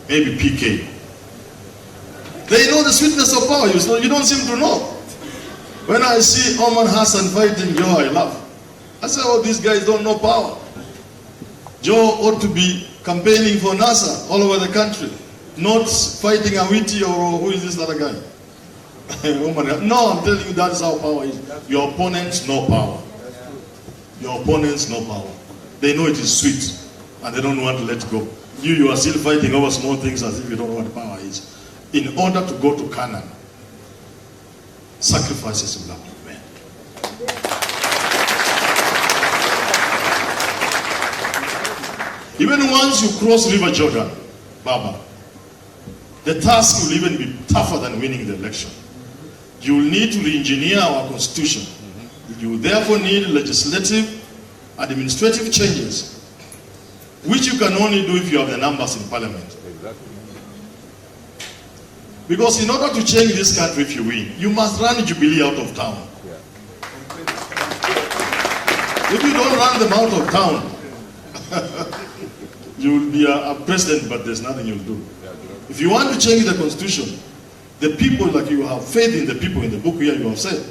Maybe PK. They know the sweetness of power. You don't seem to know. When I see Oman Hassan fighting Joe, I laugh. I say, oh, these guys don't know power. Joe ought to be campaigning for NASA all over the country, not fighting Awiti or who is this other guy? No, I'm telling you, that is how power is. Your opponents know power. Your opponents know power. They know it is sweet, and they don't want to let go. You are still fighting over small things as if you don't know what power is. In order to go to Canaan, sacrifices will have to be made. Even once you cross River Jordan, Baba, the task will even be tougher than winning the election. You will need to re-engineer our constitution. You will therefore need legislative, administrative changes, which you can only do if you have the numbers in parliament. Exactly. Because in order to change this country, if you win, you must run Jubilee out of town. Yeah. If you don't run them out of town, you will be a president, but there's nothing you'll do. If you want to change the constitution, the people, like you have faith in the people in the book here, you have said,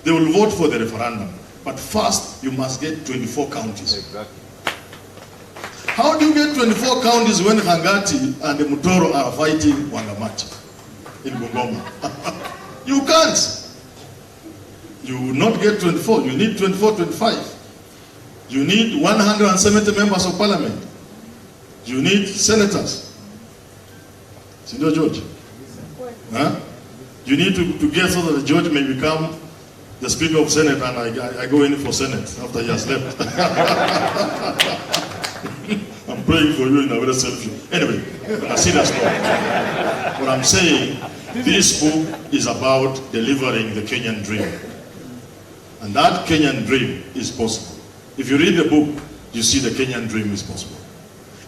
they will vote for the referendum. But first, you must get 24 counties. Exactly. How do you get 24 counties when Hangati and the Mutoro are fighting Wangamachi in Bungoma? You can't. You will not get 24. You need 24, 25. You need 170 members of parliament. You need senators. Senior George. Huh? You need to get so that the judge may become the Speaker of Senate, and I go in for Senate after he has left. I'm praying for you in a very selfish. Anyway, on a serious note, what I'm saying, this book is about delivering the Kenyan dream. And that Kenyan dream is possible. If you read the book, you see the Kenyan dream is possible.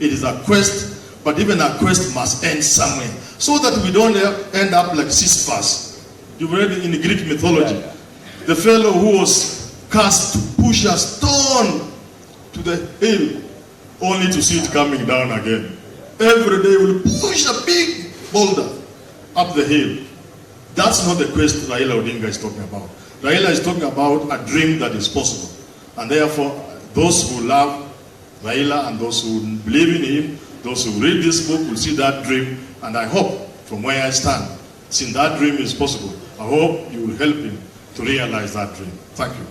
It is a quest, but even a quest must end somewhere, so that we don't end up like Sisyphus. You've read in the Greek mythology, the fellow who was cast to push a stone to the hill, only to see it coming down again. Every day will push a big boulder up the hill. That's not the quest Raila Odinga is talking about. Raila is talking about a dream that is possible. And therefore, those who love Raila and those who believe in him, those who read this book will see that dream. And I hope, from where I stand, since that dream is possible, I hope you will help him to realize that dream. Thank you.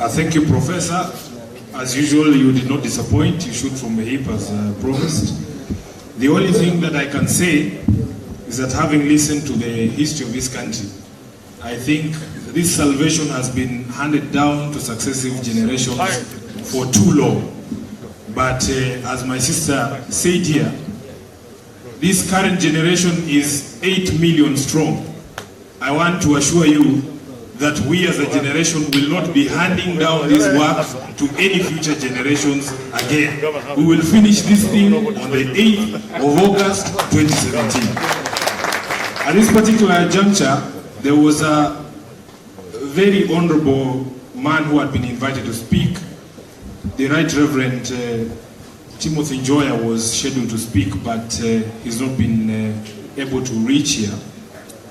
Thank you, Professor. As usual, you did not disappoint. You shoot from the hip as promised. The only thing that I can say is that having listened to the history of this country, I think this salvation has been handed down to successive generations for too long. But as my sister said here, this current generation is 8 million strong. I want to assure you that we as a generation will not be handing down this work to any future generations again. We will finish this thing on the 8th of August 2017. At this particular juncture, there was a very honorable man who had been invited to speak. The Right Reverend Timothy Njoya was scheduled to speak, but he's not been able to reach here.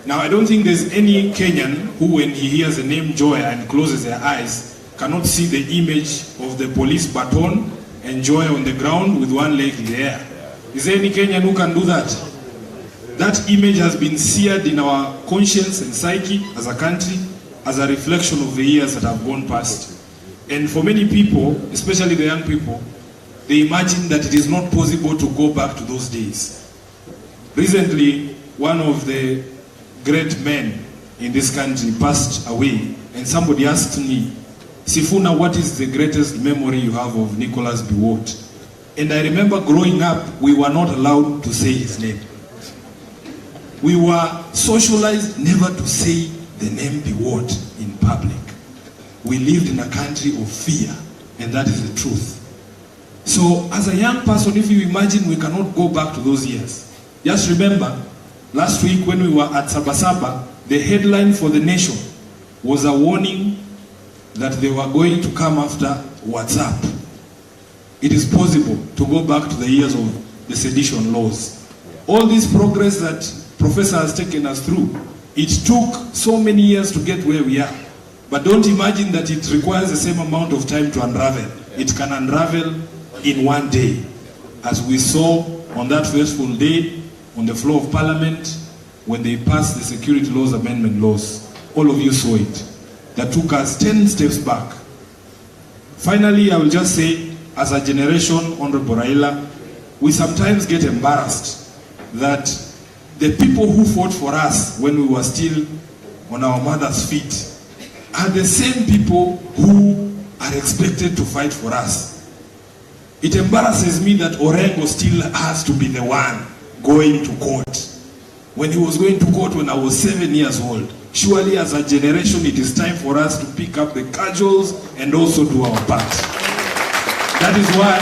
Now, I don't think there's any Kenyan who, when he hears the name Njoya and closes their eyes, cannot see the image of the police baton and Njoya on the ground with one leg in the air. Is there any Kenyan who can do that? That image has been seared in our conscience and psyche as a country as a reflection of the years that have gone past. And for many people, especially the young people, they imagine that it is not possible to go back to those days. Recently, one of the great men in this country passed away, and somebody asked me, Sifuna, what is the greatest memory you have of Nicholas Biwott? And I remember growing up, we were not allowed to say his name. We were socialized never to say the name Biwott in public. We lived in a country of fear, and that is the truth. So as a young person, if you imagine we cannot go back to those years, just remember, last week when we were at Sabasaba, the headline for the nation was a warning that they were going to come after WhatsApp. It is possible to go back to the years of the sedition laws. All this progress that Professor has taken us through, it took so many years to get where we are. But don't imagine that it requires the same amount of time to unravel. It can unravel in one day. As we saw on that fateful day, on the floor of Parliament, when they passed the Security Laws Amendment laws. All of you saw it. That took us 10 steps back. Finally, I will just say, as a generation, Honorable Raila, we sometimes get embarrassed that the people who fought for us when we were still on our mother's feet are the same people who are expected to fight for us. It embarrasses me that Orengo still has to be the one going to court. When he was going to court when I was 7 years old, surely as a generation it is time for us to pick up the cudgels and also do our part. That is why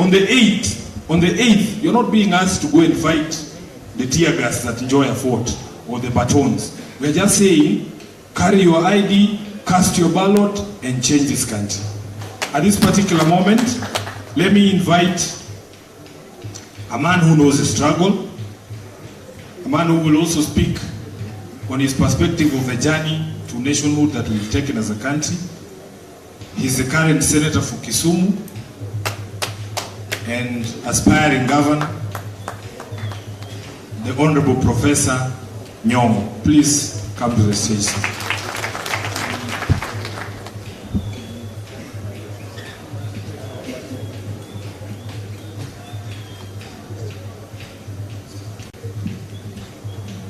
on the 8th, you're not being asked to go and fight the tear gas that Njoya fought or the batons. We're just saying, carry your ID, cast your ballot, and change this country. At this particular moment, let me invite a man who knows the struggle, a man who will also speak on his perspective of the journey to nationhood that we've taken as a country. He's the current senator for Kisumu and aspiring governor, the Honorable Professor Nyong'o. Please come to the stage.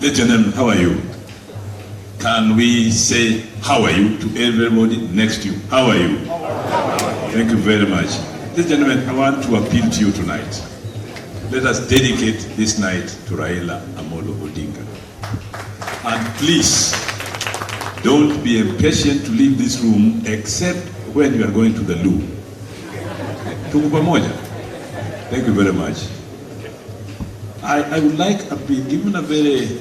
Ladies and gentlemen, how are you? Can we say how are you to everybody next to you? How are you? Thank you very much. Ladies and gentlemen, I want to appeal to you tonight. Let us dedicate this night to Raila Amolo Odinga. And please, don't be impatient to leave this room except when you are going to the loo. Tuko pamoja? Thank you very much. I would like to be given a very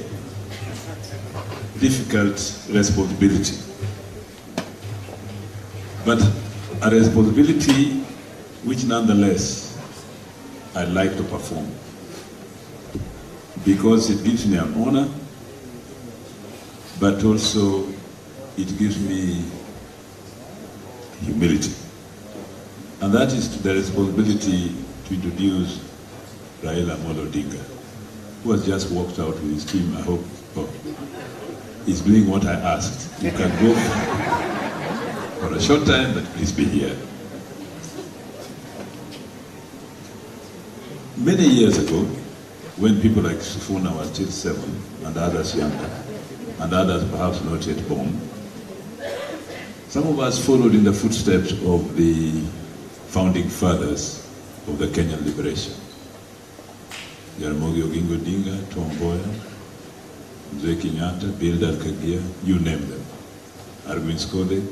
difficult responsibility, but a responsibility which nonetheless I'd like to perform because it gives me an honor, but also it gives me humility, and that is the responsibility to introduce Raila Amolo Odinga, who has just walked out with his team. I hope he's doing what I asked. You can go for a short time, but please be here. Many years ago, when people like Sifuna were still 7 and others younger, and others perhaps not yet born, some of us followed in the footsteps of the founding fathers of the Kenyan liberation. Jaramogi Oginga Odinga, Tom Mboya, Mzee Kenyatta, Bildad Kagia, you name them. Arvin Skode,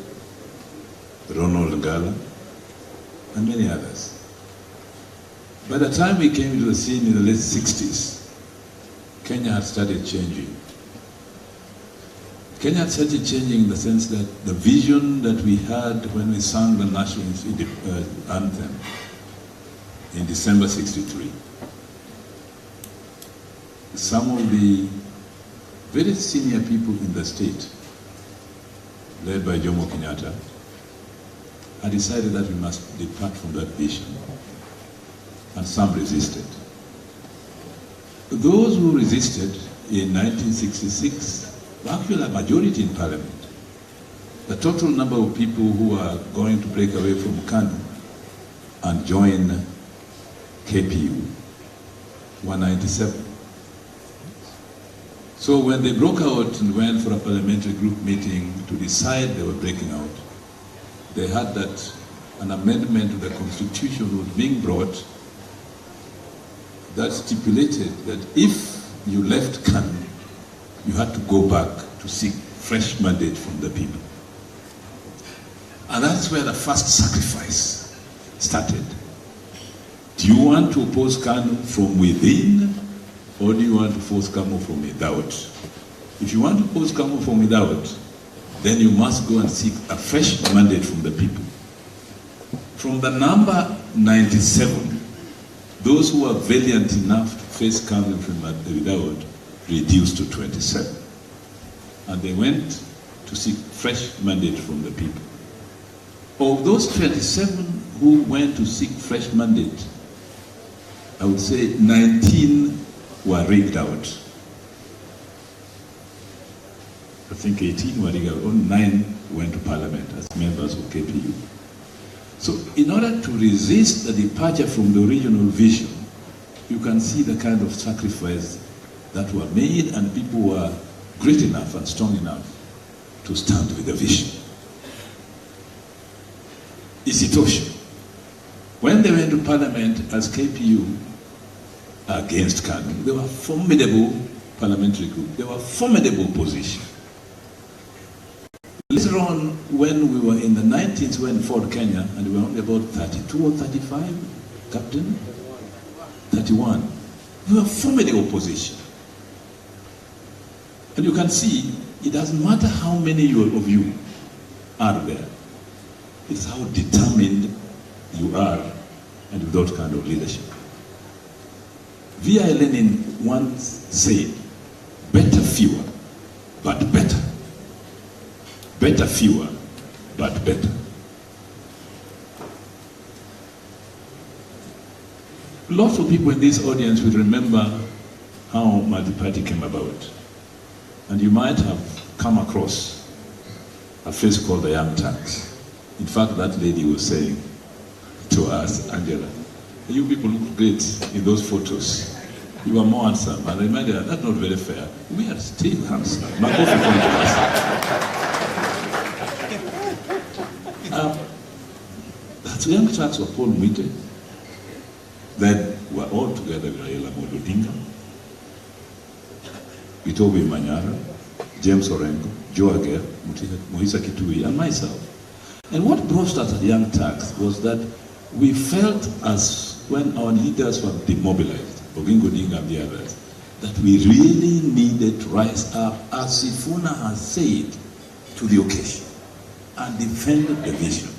Ronald Ngala, and many others. By the time we came to the scene in the late 60s, Kenya had started changing. Kenya had started changing in the sense that the vision that we had when we sang the national anthem in December 63, some of the very senior people in the state, led by Jomo Kenyatta, had decided that we must depart from that vision, and some resisted. Those who resisted in 1966 were actually a majority in Parliament. The total number of people who are going to break away from KANU and join KPU were 97. So when they broke out and went for a parliamentary group meeting to decide they were breaking out, they had that an amendment to the constitution was being brought that stipulated that if you left KANU, you had to go back to seek fresh mandate from the people. And that's where the first sacrifice started. Do you want to oppose KANU from within, or do you want to force KANU from without? If you want to oppose KANU from without, then you must go and seek a fresh mandate from the people. From the number 97, those who are valiant enough to face KANU from without reduced to 27. And they went to seek fresh mandate from the people. Of those 27 who went to seek fresh mandate, I would say 19 were rigged out. I think 18 were rigged out, only 9 went to parliament as members of KPU. So in order to resist the departure from the original vision, you can see the kind of sacrifice that were made, and people were great enough and strong enough to stand with the vision. Isitoshe, when they went to parliament as KPU against KANU, they were formidable parliamentary group. They were formidable position. Later on, when we were in the 19th, when we fought Kenya, and we were only about 32 or 35, Captain? 31. We were formidable position. And you can see, it doesn't matter how many of you are there. It's how determined you are, and without kind of leadership. V.I. Lenin once said, better fewer, but better. Better fewer, but better. Lots of people in this audience will remember how multi-party came about. And you might have come across a face called the Young Turks. In fact, that lady was saying to us, Angela, you people look great in those photos. You are more handsome. And I reminded her, that's not very fair. We are still handsome. That's Young Turks were Paul Mwite. Then we're all together with Raila Odinga, Itobi Manyara, James Orengo, Joe Ager, Muhisa Kitui, and myself. And what brought us at Young Turks was that we felt, as when our leaders were demobilized, Oginga Odinga and the others, that we really needed to rise up, as Sifuna has said, to the occasion and defend the vision.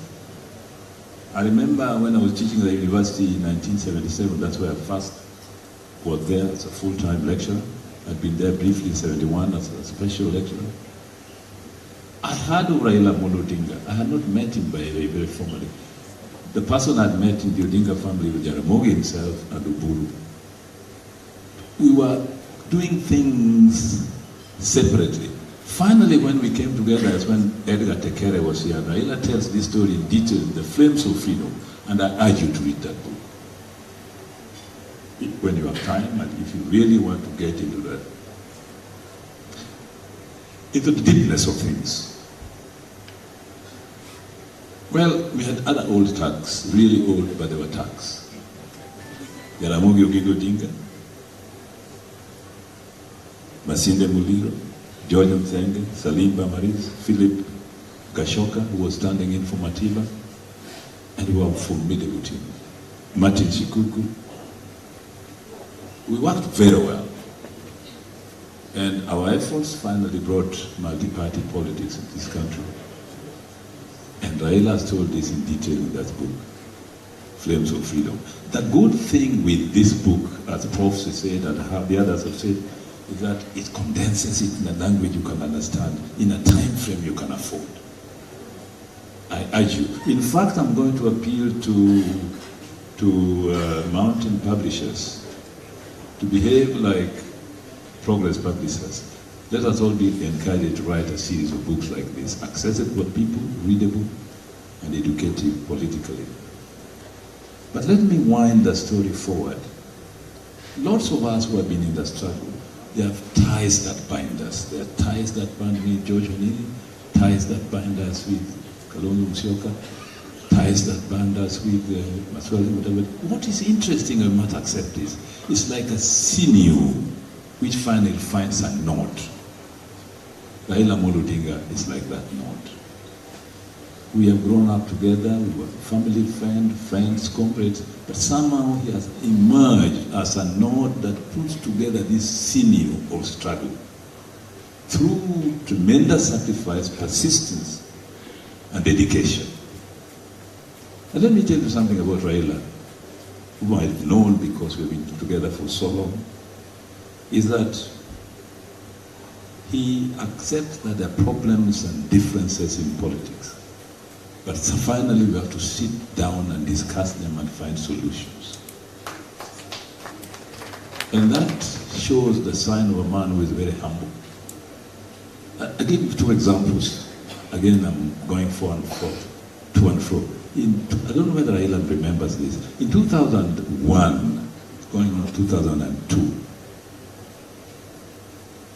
I remember when I was teaching at the university in 1977, that's where I first was there as a full-time lecturer. I'd been there briefly in 71 as a special lecturer. I heard of Raila Odinga. I had not met him very formally. The person I'd met in the Odinga family was Jaramogi himself and Uburu. We were doing things separately. Finally, when we came together, is when Edgar Tekere was here. Raila tells this story in detail, The Flames of Freedom, and I urge you to read that book. When you have time, and if you really want to get into the deepness of things. Well, we had other old Turks, really old, but they were Turks. Jaramogi Oginga Odinga, Masinde Muliro, George Mthenge, Salim Bamaris, Philip Gashoka, who was standing in for Matiba, and we were a formidable team. Martin Shikuku. We worked very well. And our efforts finally brought multi-party politics in this country. And Raila has told this in detail in that book, Flames of Freedom. The good thing with this book, as Prof said and the others have said, is that it condenses it in a language you can understand, in a time frame you can afford. I urge you. In fact, I'm going to appeal to mountain publishers to behave like Progress publishers. Let us all be encouraged to write a series of books like this, accessible to people, readable, and educative politically. But let me wind the story forward lots of us who have been in the struggle, they have ties that bind us. There are ties that bind me, George Onili, ties that bind us with Kalonzo Musyoka, ties that bind us with Maswali, whatever. What is interesting, I must accept this, it's like a sinew which finally finds a knot. Raila Odinga is like that knot. We have grown up together, we were family, friends, comrades, but somehow he has emerged as a knot that puts together this sinew of struggle. Through tremendous sacrifice, persistence, and dedication. And let me tell you something about Raila, whom I've known because we've been together for so long, is that he accepts that there are problems and differences in politics. But finally we have to sit down and discuss them and find solutions. And that shows the sign of a man who is very humble. I give you two examples. Again, I'm going to and fro. I don't know whether Raila remembers this. In 2001, going on 2002,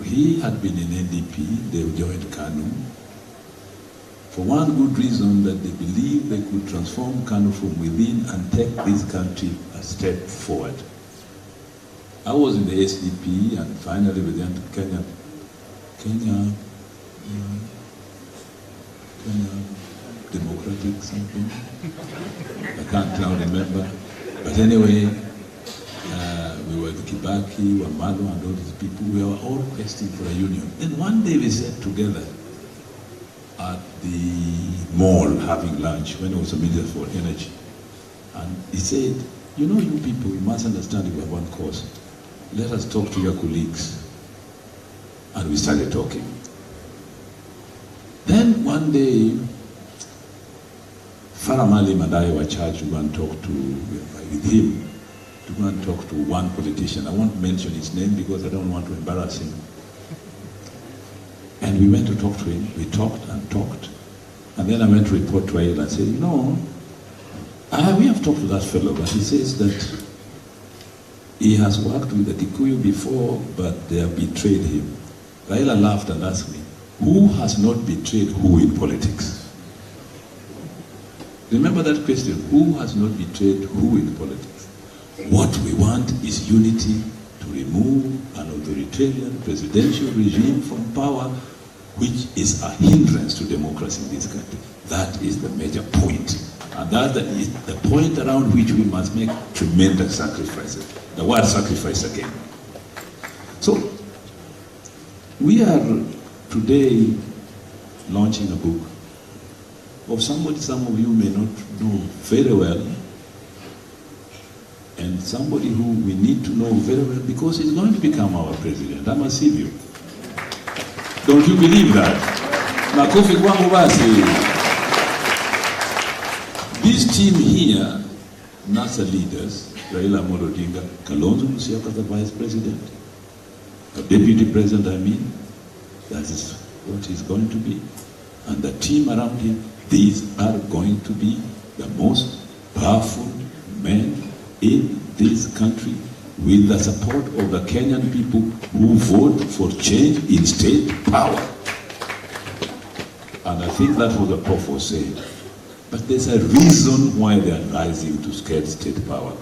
he had been in NDP, they joined KANU, for one good reason, that they believed they could transform KANU from within and take this country a step forward. I was in the SDP, and finally we went to Kenya Democratic something. I can't now remember. But anyway, we were with Kibaki, Wamalo, and all these people. We were all requesting for a union. Then one day we sat together at the mall having lunch when it was a Minister for Energy. And he said, you know, you people, you must understand you have one cause. Let us talk to your colleagues. And we started talking. Then one day, Farah Malim and I were charged to go and talk with him, to go and talk to one politician. I won't mention his name because I don't want to embarrass him. And we went to talk to him. We talked and talked. And then I went to report to Raila and said, you know, we have talked to that fellow, but he says that he has worked with the Kikuyu before, but they have betrayed him. Raila laughed and asked me, who has not betrayed who in politics? Remember that question, who has not betrayed who in politics? What we want is unity to remove an authoritarian presidential regime from power, which is a hindrance to democracy in this country. That is the major point. And that is the point around which we must make tremendous sacrifices. The word sacrifice again. So, we are today launching a book of somebody some of you may not know very well, and somebody who we need to know very well because he's going to become our president. I'm a civil. Don't you believe that? Makofi kwangu basi. This team here, NASA leaders, Raila Odinga, Kalonzo Musyoka, the vice president, the deputy president, that is what he's going to be. And the team around him, these are going to be the most powerful men in this country with the support of the Kenyan people who vote for change in state power. And I think that was the Prof was saying. But there's a reason why they are rising to state power.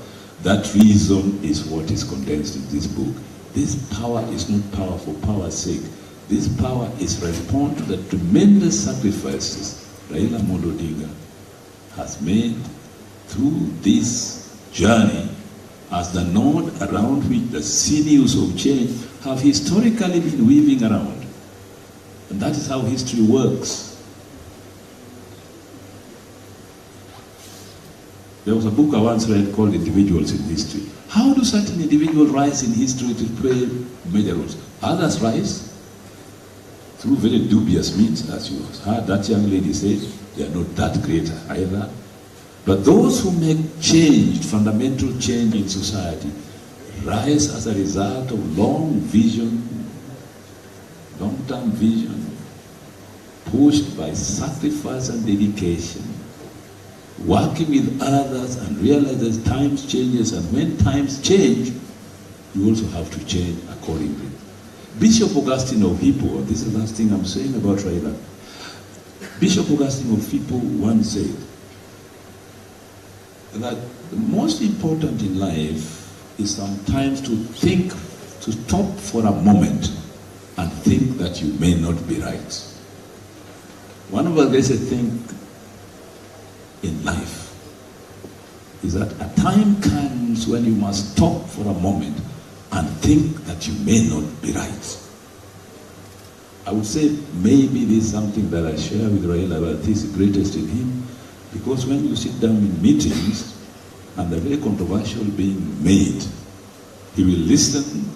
That reason is what is condensed in this book. This power is not power for power's sake. This power is response to the tremendous sacrifices Raila Odinga has made through this journey as the node around which the sinews of change have historically been weaving around. And that is how history works. There was a book I once read called Individuals in History. How do certain individuals rise in history to play major roles? Others rise through very dubious means, as you heard that young lady say. They are not that great either. But those who make change, fundamental change in society, rise as a result of long-term vision, pushed by sacrifice and dedication, working with others and realize that times changes, and when times change, you also have to change accordingly. Bishop Augustine of Hippo, this is the last thing I'm saying about Raila. Bishop Augustine of Hippo once said that the most important in life is sometimes to think, to stop for a moment and think that you may not be right. One of the greatest things in life is that a time comes when you must stop for a moment and think that you may not be right. I would say maybe this is something that I share with Raila, but this is greatest in him, because when you sit down in meetings and the very controversial being made, he will listen.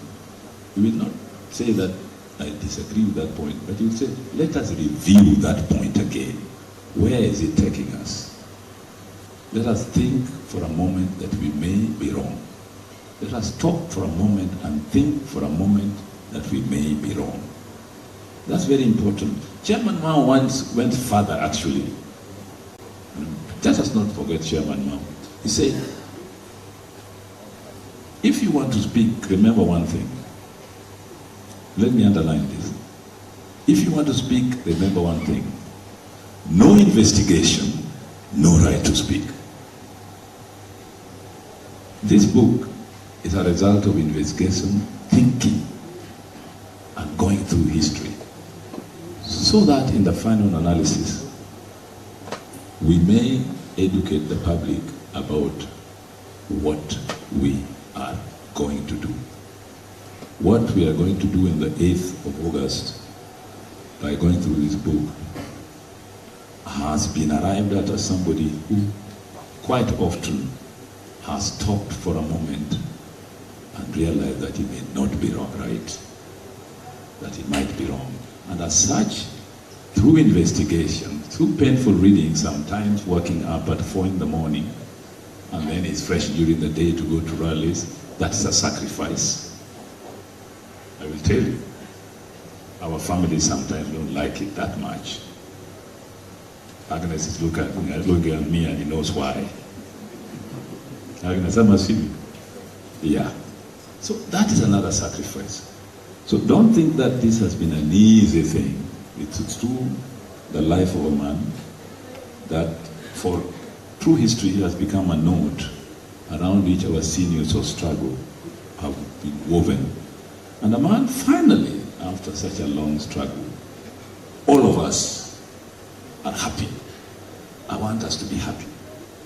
He will not say that I disagree with that point, but he will say, let us review that point again. Where is it taking us? Let us think for a moment that we may be wrong. Let us stop for a moment and think for a moment that we may be wrong. That's very important. Chairman Mao once went further, actually. Let us not forget Chairman Mao. He said, if you want to speak, remember one thing. Let me underline this. If you want to speak, remember one thing. No investigation, no right to speak. This book is a result of investigation, thinking, and going through history, so that in the final analysis, we may educate the public about what we are going to do. What we are going to do in the 8th of August, by going through this book, has been arrived at as somebody who quite often has stopped for a moment and realized that he may not be wrong, right? That he might be wrong. And as such, through investigation, through painful reading, sometimes waking up at 4 in the morning, and then he's fresh during the day to go to rallies, that's a sacrifice. I will tell you, our families sometimes don't like it that much. Agnes is looking at me and he knows why. Agnes, I'm assuming. Yeah. So that is another sacrifice. So don't think that this has been an easy thing. It's through the life of a man that through history has become a node around which our seniors of struggle have been woven. And a man finally, after such a long struggle, all of us are happy. I want us to be happy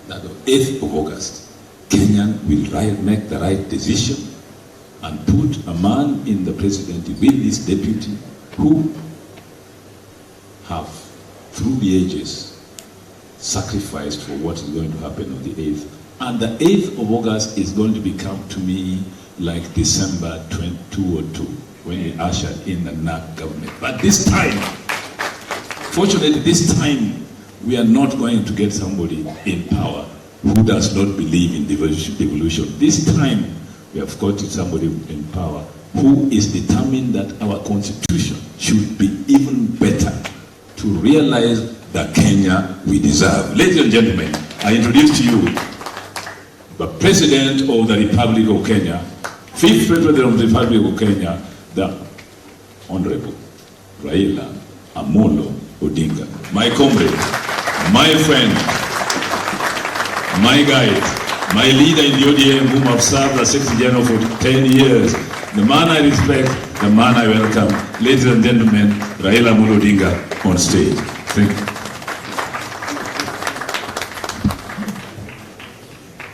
that on 8th of August, Kenyan will make the right decision and put a man in the presidency with this deputy who have, through the ages, sacrificed for what is going to happen on the 8th. And the 8th of August is going to become to me like December 2002, when we ushered in the NAC government. But this time, fortunately, this time, we are not going to get somebody in power who does not believe in devolution. This time, we have got somebody in power who is determined that our constitution should be even better to realize the Kenya we deserve. Ladies and gentlemen, I introduce to you the President of the Republic of Kenya, 5th President of the Republic of Kenya, the Honorable Raila Amolo Odinga. My comrade, my friend, my guide, my leader in the ODM, whom I've served as Secretary General for 10 years, the man I respect, the man I welcome. Ladies and gentlemen, Raila Amolo Odinga on stage. Thank you.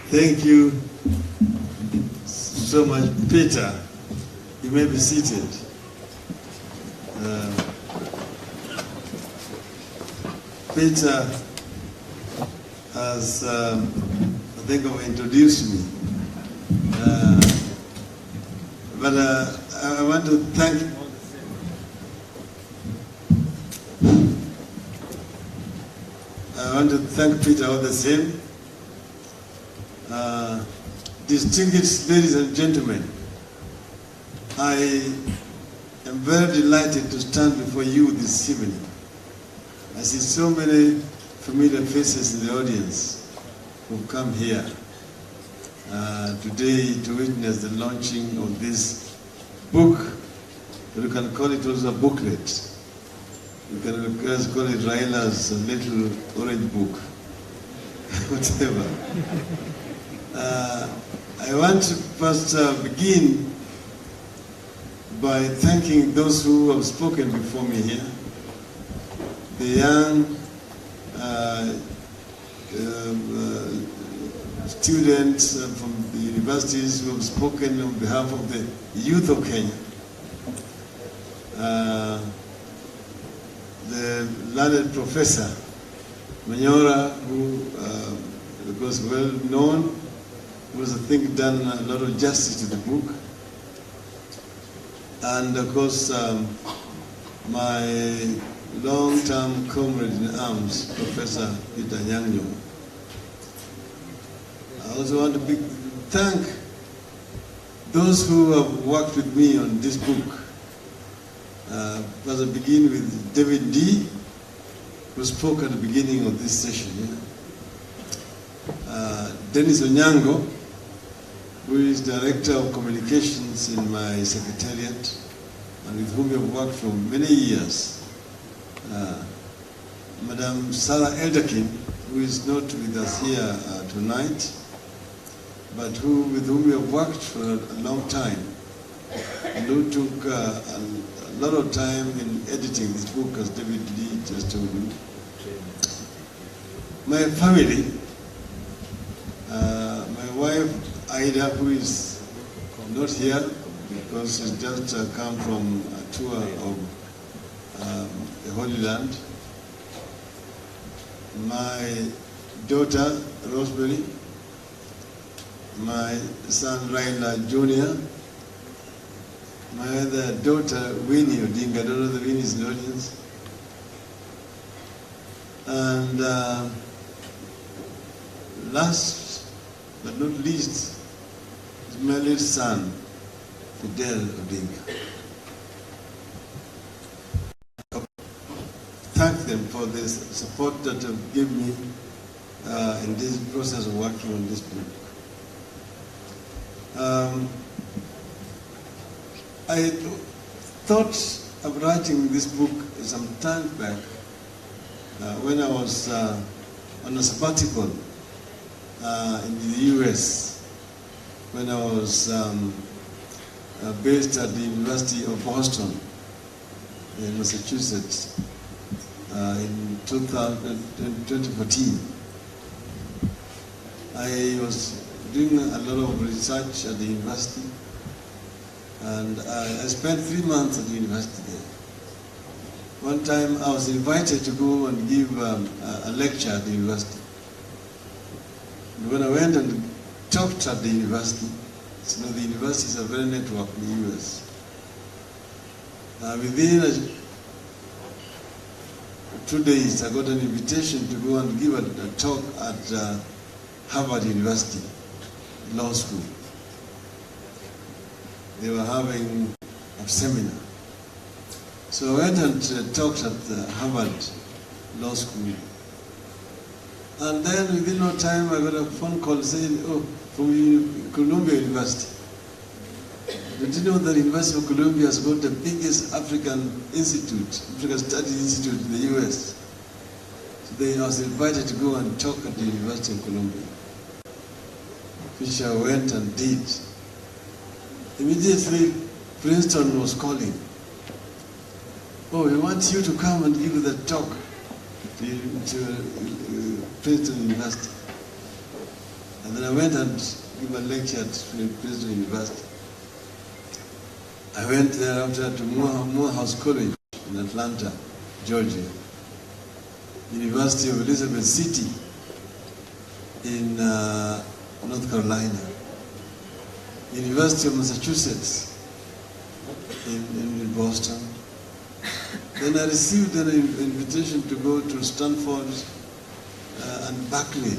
Thank you so much, Peter. You may be seated. Peter has, I think, introduced me. But I want to thank Peter all the same. Distinguished ladies and gentlemen, I am very delighted to stand before you this evening. I see so many familiar faces in the audience who've come here. today to witness the launching of this book. You can call it also a booklet. You can just call it Raila's little orange book, whatever. I want to first begin by thanking those who have spoken before me here, the young students from the universities who have spoken on behalf of the youth of Kenya, the learned professor Manyora, who was well known, who has, I think, done a lot of justice to the book, and of course my long-term comrade in arms, Professor Peter Nyang'o. I also want to thank those who have worked with me on this book. First I begin with David D., who spoke at the beginning of this session. Dennis Onyango, who is Director of Communications in my secretariat, and with whom we have worked for many years. Madam Sarah Elderkin, who is not with us here tonight, but with whom we have worked for a long time, and who took a lot of time in editing this book, as David Lee just told you. My family, my wife Ida, who is not here because she's just come from a tour of the Holy Land. My daughter Rosemary, my son Raila Jr., my other daughter Winnie Odinga, I don't know if Winnie is in the audience, and last but not least, is my little son, Fidel Odinga. Thank them for this support that have given me in this process of working on this book. I thought of writing this book some time back when I was on a sabbatical in the US, when I was based at the University of Boston in Massachusetts in 2014. I was doing a lot of research at the university, and I spent 3 months at the university there. One time I was invited to go and give a lecture at the university. And when I went and talked at the university, you know, the universities are very networked in the US. Within 2 days, I got an invitation to go and give a talk at Harvard University Law School. They were having a seminar. So I went and talked at Harvard Law School. And then within no time, I got a phone call saying, oh, from Columbia University. Did you know that the University of Columbia has got the biggest African Studies Institute in the US? So I was invited to go and talk at the University of Columbia, which I went and did. Immediately, Princeton was calling. Oh, we want you to come and give the talk to Princeton University. And then I went and gave a lecture at Princeton University. I went thereafter to Morehouse College in Atlanta, Georgia, University of Elizabeth City in North Carolina, University of Massachusetts in Boston. Then I received an invitation to go to Stanford and Berkeley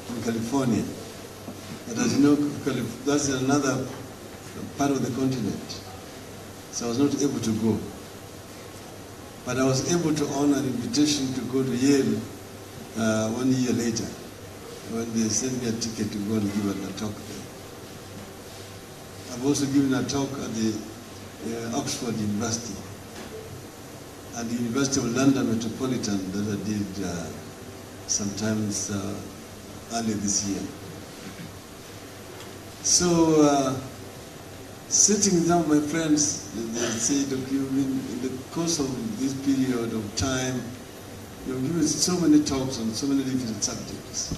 in California. But as you know, that's another part of the continent. So I was not able to go. But I was able to honor an invitation to go to Yale 1 year later. when they sent me a ticket to go and give a talk there. I've also given a talk at the Oxford University and the University of London Metropolitan that I did sometimes earlier this year. So, sitting down with my friends, they say, look, in the course of this period of time, you've given so many talks on so many different subjects.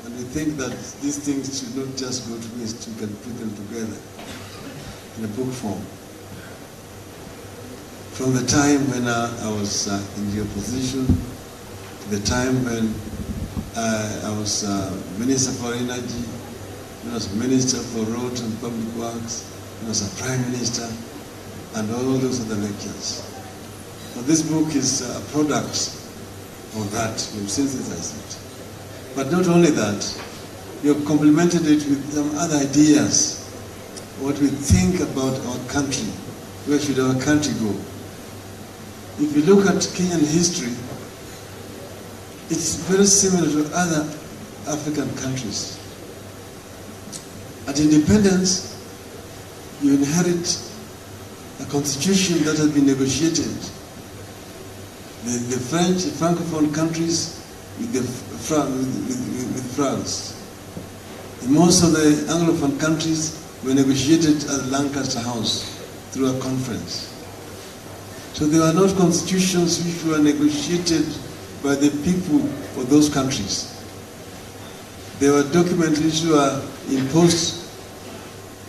And we think that these things should not just go to waste, we can put them together in a book form. From the time when I was in the opposition, to the time when I was Minister for Energy, when I was Minister for Roads and Public Works, when I was a Prime Minister, and all those other lectures. Now, this book is a product of that. We've synthesized it. But not only that, we have complemented it with some other ideas, what we think about our country, where should our country go. If you look at Kenyan history, it's very similar to other African countries. At independence, you inherit a constitution that has been negotiated. The French, the Francophone countries with France. And most of the Anglophone countries were negotiated at Lancaster House through a conference. So they were not constitutions which were negotiated by the people of those countries. They were documents which were imposed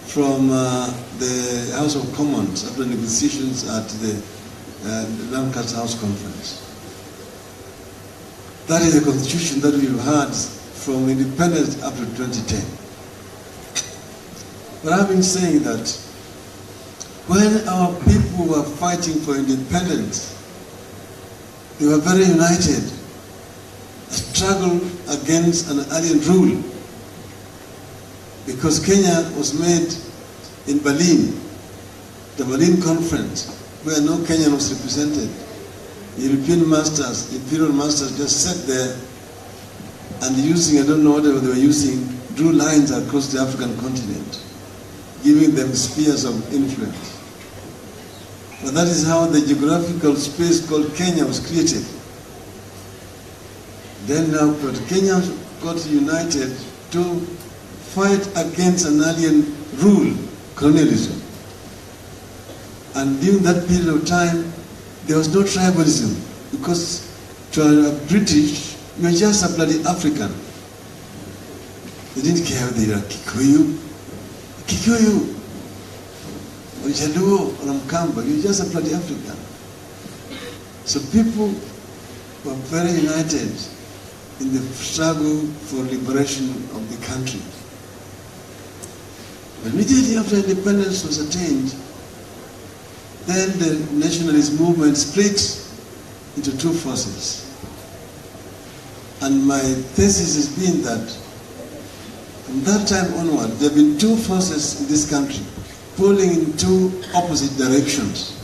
from the House of Commons after negotiations at the Lancaster House Conference. That is the constitution that we've had from independence up to 2010. But I've been saying that when our people were fighting for independence, they were very united, a struggle against an alien rule, because Kenya was made in Berlin, the Berlin Conference, where no Kenyan was represented. European masters, imperial masters just sat there and using, I don't know whatever they were using, drew lines across the African continent, giving them spheres of influence. But that is how the geographical space called Kenya was created. Then now Kenyans got united to fight against an alien rule, colonialism. And during that period of time, there was no tribalism, because to a British, you were just a bloody African. They didn't care whether you were Kikuyu, or Jaluo, or Mkamba, you were just a bloody African. So people were very united in the struggle for liberation of the country. Immediately after independence was attained, then the nationalist movement split into two forces. And my thesis has been that from that time onward, there have been two forces in this country pulling in two opposite directions.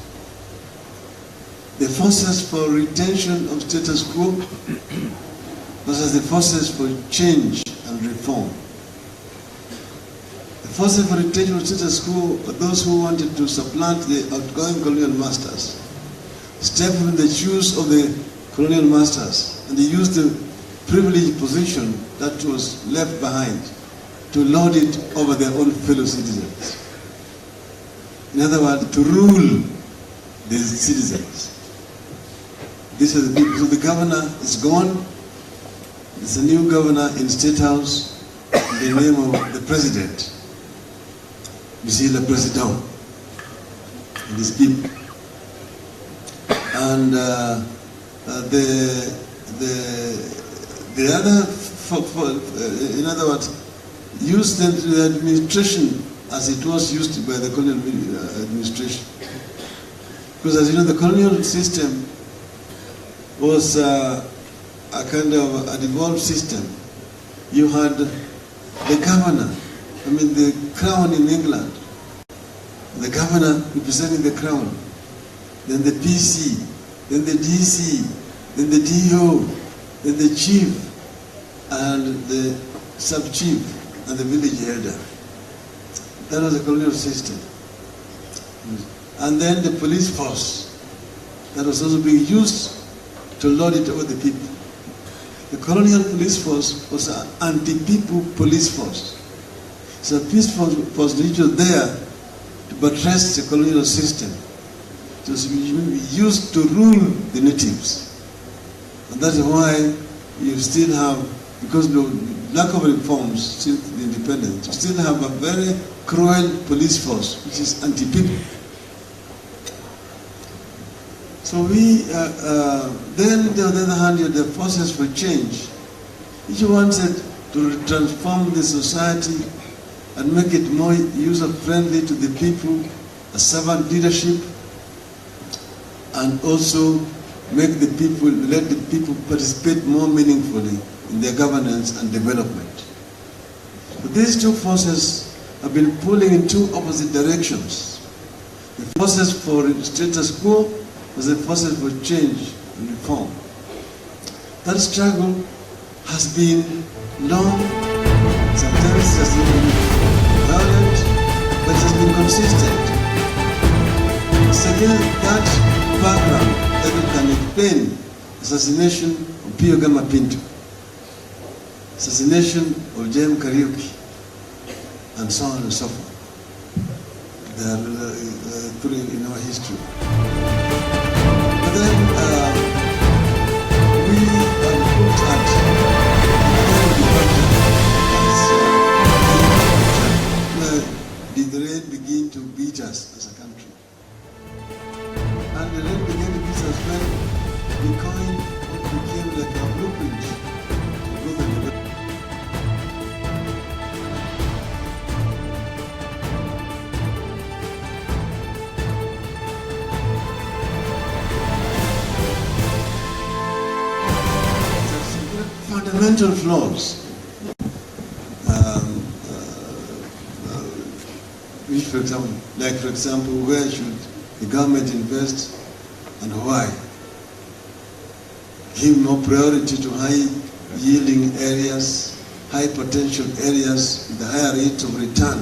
The forces for retention of status quo versus the forces for change and reform. The forces for retention of status quo are those who wanted to supplant the outgoing colonial masters, step in the shoes of the colonial masters, and they used the privileged position that was left behind to lord it over their own fellow citizens. In other words, to rule the citizens. These are the people. So the governor is gone. There's a new governor in State House in the name of the president. Monsieur le Président and his people. And the other, in other words, use the administration as it was used by the colonial administration. Because as you know, the colonial system was a kind of a devolved system. You had the governor, the crown in England, the governor representing the crown, then the PC, then the DC, then the DO, then the chief, and the sub-chief and the village elder. That was the colonial system. And then the police force that was also being used to lord it over the people. The colonial police force was an anti-people police force. So a police force was there to buttress the colonial system. It was used to rule the natives. And that's why you still have, because of the lack of reforms since the independence, you still have a very cruel police force, which is anti-people. So we, then on the other hand, you have the forces for change. Each wanted to transform the society and make it more user-friendly to the people, a servant leadership, and also make the people, let the people participate more meaningfully in their governance and development. But these two forces have been pulling in two opposite directions. The forces for status quo was the forces for change and reform. That struggle has been long, sometimes it has been violent, but it has been consistent. It's again that background that we can explain assassination of Pio Gama Pinto, assassination of Jem Kariuki, and so on and so forth. They are through in our history. But then we are looked at where did the rain begin to beat us as a country. And the rain began to beat us when we coined what became like a blueprint for growth and development. Fundamental flaws, which, for example, where should the government invest and why? Give more priority to high-yielding areas, high-potential areas with a higher rate of return,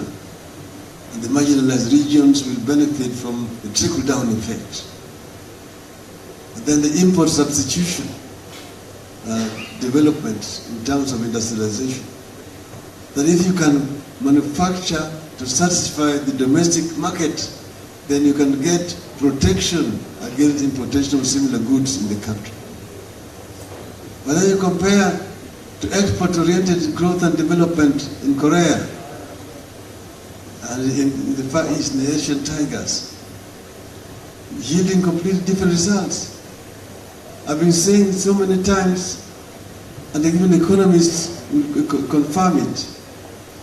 and the marginalized regions will benefit from the trickle-down effect. And then the import substitution development in terms of industrialization. That if you can manufacture to satisfy the domestic market, then you can get protection against importation of similar goods in the country. But then you compare to export-oriented growth and development in Korea and in the Far East, in the Asian tigers, yielding completely different results. I've been saying so many times, and even economists will confirm it,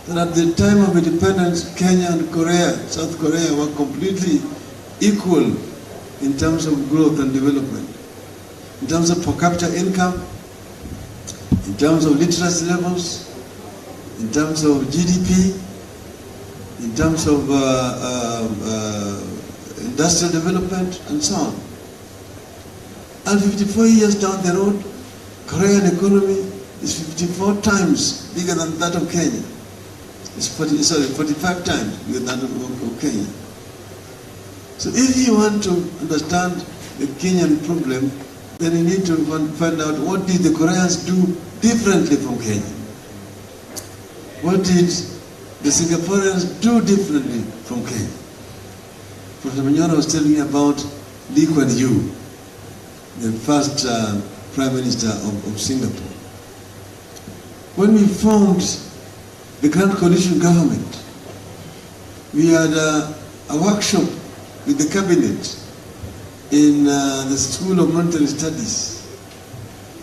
that at the time of independence, Kenya and Korea, South Korea, were completely equal in terms of growth and development, in terms of per capita income, in terms of literacy levels, in terms of GDP, in terms of industrial development, and so on. And 54 years down the road, Korean economy is 54 times bigger than that of Kenya. It's 45 times bigger than that of Kenya. So if you want to understand the Kenyan problem, then you need to find out what did the Koreans do differently from Kenya. What did the Singaporeans do differently from Kenya? Professor Manyora was telling me about Lee Kuan Yew, the first Prime Minister of Singapore. When we formed the Grand Coalition government, we had a workshop with the cabinet in the School of Monetary Studies.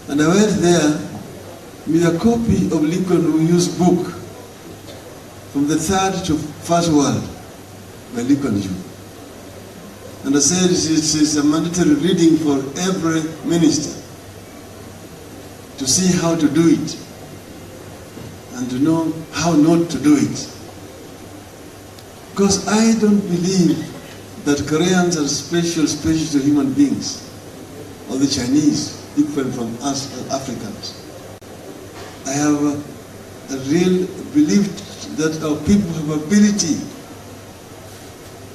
And I went there with a copy of Lee Kuan Yew's book, From the Third to First World, by Lee Kuan Yew. And I said it is a mandatory reading for every minister to see how to do it and to know how not to do it. Because I don't believe that Koreans are special to human beings, or the Chinese, different from us Africans. I have a real belief that our people have ability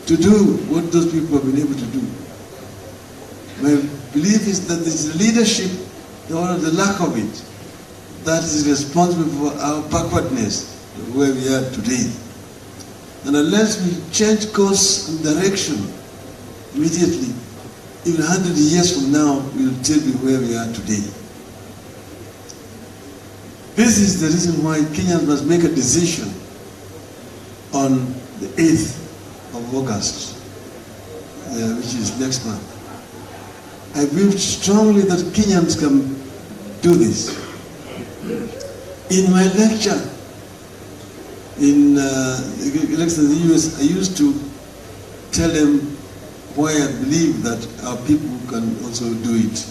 to do what those people have been able to do. My belief is that it's leadership, or the lack of it, that is responsible for our backwardness where we are today. And unless we change course and direction immediately, even 100 years from now, we will still be where we are today. This is the reason why Kenyans must make a decision on the 8th of August, which is next month. I believe strongly that Kenyans can do this. In my lecture in elections in the US, I used to tell them why I believe that our people can also do it.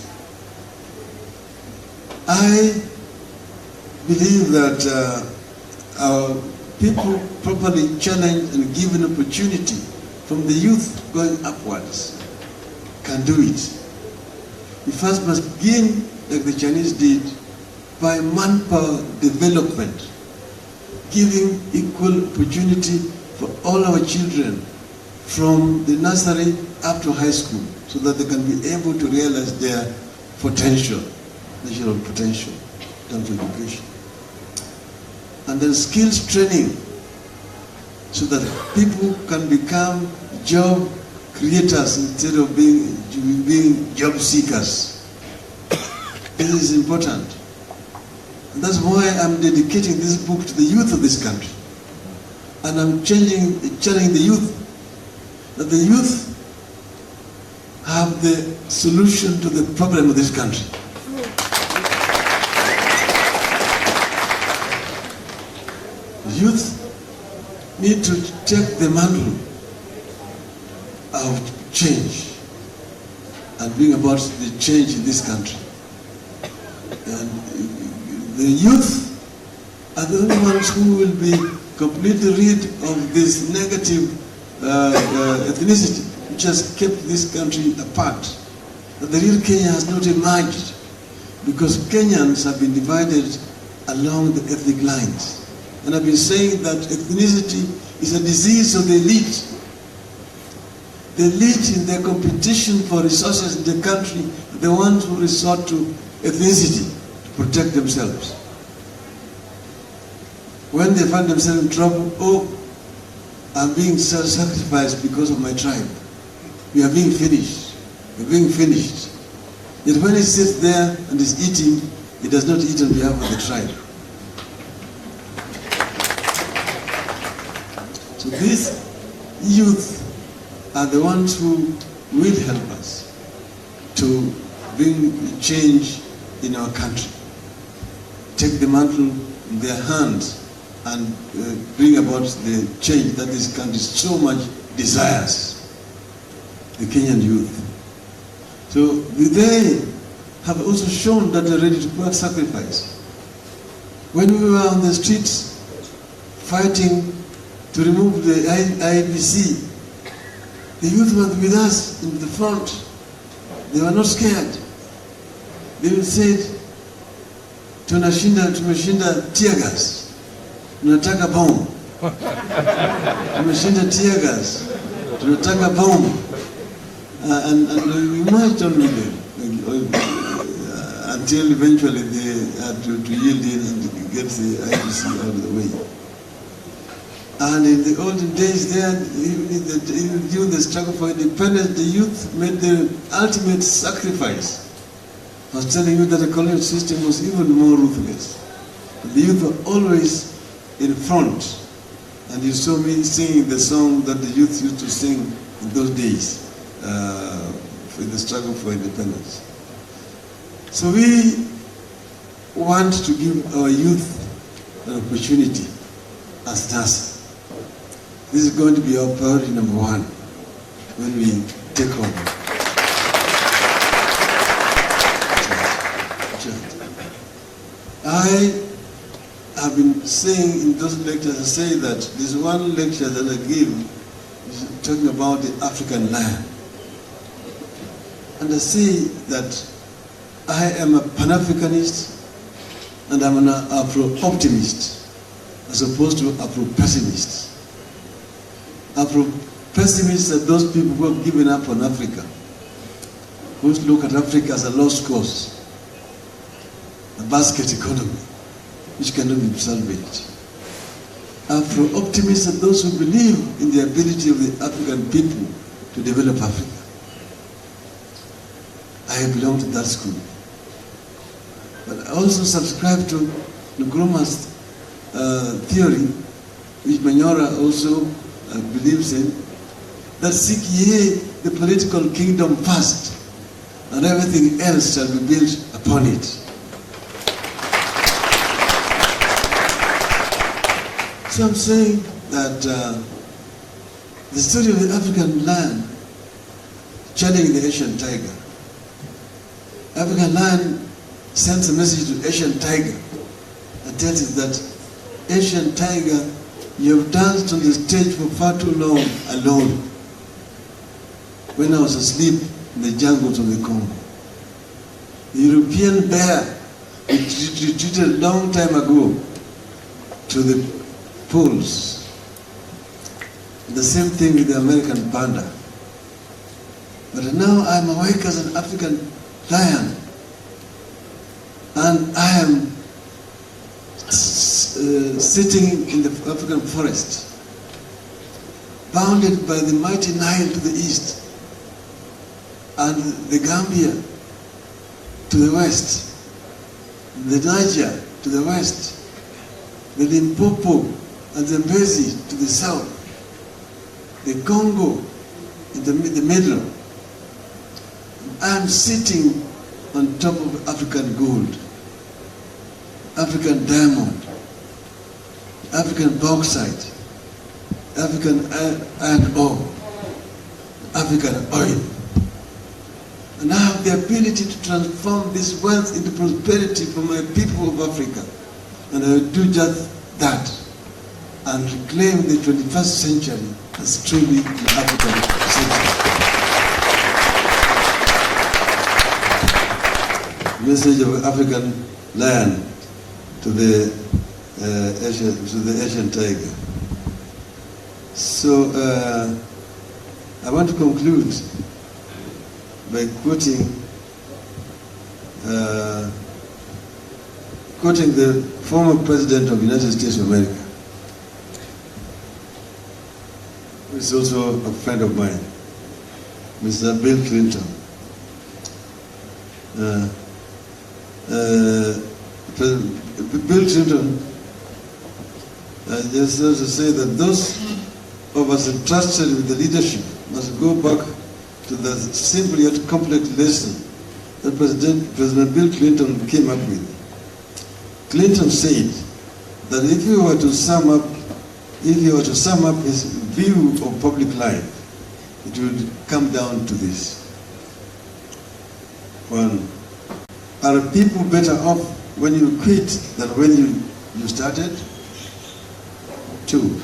I believe that our people properly challenged and given opportunity from the youth going upwards can do it. We first must begin, like the Chinese did, by manpower development, giving equal opportunity for all our children from the nursery up to high school, so that they can be able to realize their potential, national potential in terms of education. And then skills training, so that people can become job creators instead of being job seekers. This is important. And that's why I'm dedicating this book to the youth of this country. And I'm challenging the youth, that the youth have the solution to the problem of this country. The youth need to take the mantle of change and bring about the change in this country. And the youth are the only ones who will be completely rid of this negative ethnicity which has kept this country apart. That the real Kenya has not emerged because Kenyans have been divided along the ethnic lines. And I've been saying that ethnicity is a disease of the elite. The elite in their competition for resources in the country are the ones who resort to ethnicity to protect themselves. When they find themselves in trouble, oh, I'm being self-sacrificed because of my tribe. We are being finished. We're being finished. Yet when he sits there and is eating, he does not eat on behalf of the tribe. So these youth are the ones who will help us to bring change in our country. Take the mantle in their hands and bring about the change that this country so much desires. The Kenyan youth. So they have also shown that they're ready to sacrifice. When we were on the streets fighting to remove the IBC, the youth were with us in the front. They were not scared. They said, tumeshinda tear gas, tunataka bomb. Tumeshinda tear gas, tunataka bomb. And we marched on with them until eventually they had to yield in and get the IBC out of the way. And in the olden days there, during the struggle for independence, the youth made the ultimate sacrifice. I was telling you that the colonial system was even more ruthless. The youth were always in front. And you saw me singing the song that the youth used to sing in those days for the struggle for independence. So we want to give our youth an opportunity as NASA. This is going to be our priority number one when we take over. I have been saying in those lectures, I say that there's one lecture that I give talking about the African lion. And I say that I am a Pan-Africanist And I'm an Afro-optimist as opposed to Afro-pessimist. Afro-pessimists are those people who have given up on Africa, who look at Africa as a lost cause, a basket economy, which cannot be salvaged. Afro-optimists are those who believe in the ability of the African people to develop Africa. I belong to that school. But I also subscribe to Nkrumah's theory, which Manyora also believes in, that seek ye the political kingdom first, and everything else shall be built upon it. So I'm saying that the story of the African lion challenging the Asian tiger. African lion sends a message to Asian tiger and tells it that Asian tiger, you have danced on the stage for far too long alone. When I was asleep in the jungles of the Congo, the European bear retreated a long time ago to the poles. The same thing with the American panda. But now I'm awake as an African lion, and I am sitting in the African forest, bounded by the mighty Nile to the east, and the Gambia to the west, the Niger to the west, the Limpopo and the Mbezi to the south, the Congo in the middle. I'm sitting on top of African gold, African diamond, African bauxite, African iron ore, African oil. And I have the ability to transform this wealth into prosperity for my people of Africa. And I will do just that and reclaim the 21st century as truly the African century. Message of African lion to the Asian tiger. So I want to conclude by quoting the former president of the United States of America, who is also a friend of mine, Mr. Bill Clinton. Bill Clinton just to say that those of us entrusted with the leadership must go back to the simple yet complex lesson that President Bill Clinton came up with. Clinton said that if he were to sum up his view of public life, it would come down to this. 1. Are people better off when you quit than when you started? 2.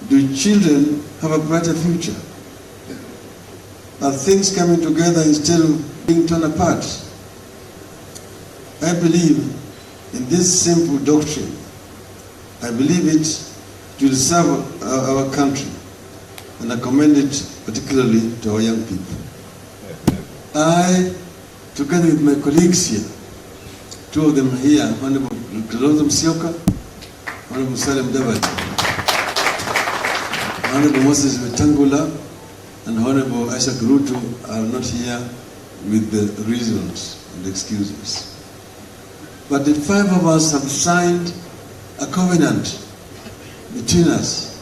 Do children have a brighter future? Are things coming together instead of being torn apart? I believe in this simple doctrine. I believe it will serve our country, and I commend it particularly to our young people. I, together with my colleagues here, 2 of them here, Honorable Kalonzo Musyoka, Honorable Salim Davadi, Honorable Moses Wetangula, and Honorable Isaac Ruto are not here with the reasons and excuses. But the 5 of us have signed a covenant between us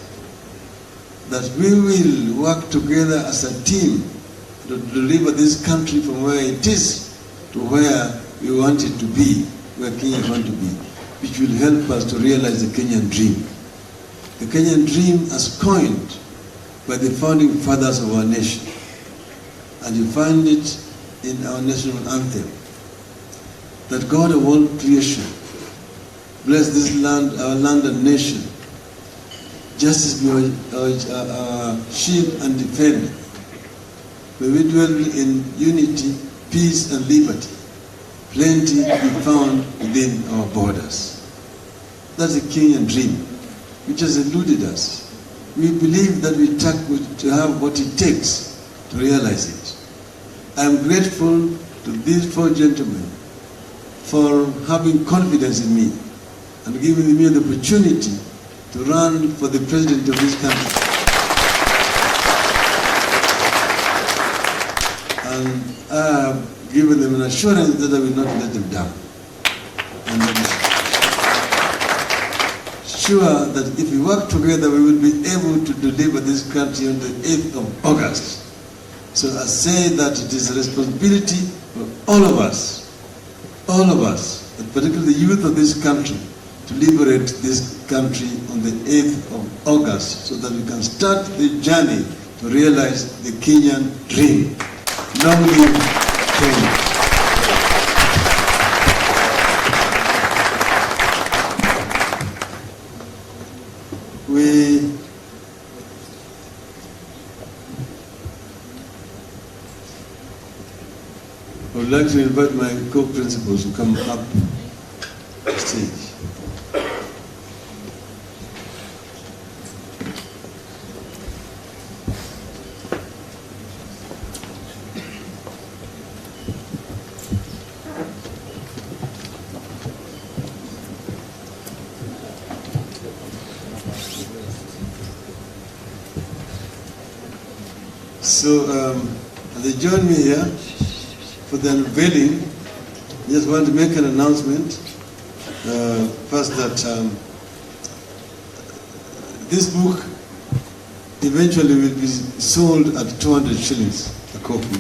that we will work together as a team to deliver this country from where it is to where we want it to be, where Kenya wants to be, which will help us to realize the Kenyan dream. The Kenyan dream as coined by the founding fathers of our nation. And you find it in our national anthem, that God of all creation, bless this land, our land and nation. Justice be our shield and defender. May we dwell in unity, peace and liberty. plenty be found within our borders. That's the Kenyan dream, which has eluded us. We believe that we to have what it takes to realize it. I am grateful to these four gentlemen for having confidence in me and giving me the opportunity to run for the president of this country. And I have given them an assurance that I will not let them down. And I'm sure that if we work together, we will be able to deliver this country on the 8th of August. So I say that it is a responsibility for all of us, and particularly the youth of this country, to liberate this country on the 8th of August so that we can start the journey to realize the Kenyan dream. Long live Kenya. I would like to invite my co-principals to come up stage. So they join me here for the unveiling. I just want to make an announcement. First that this book eventually will be sold at 200 shillings a copy.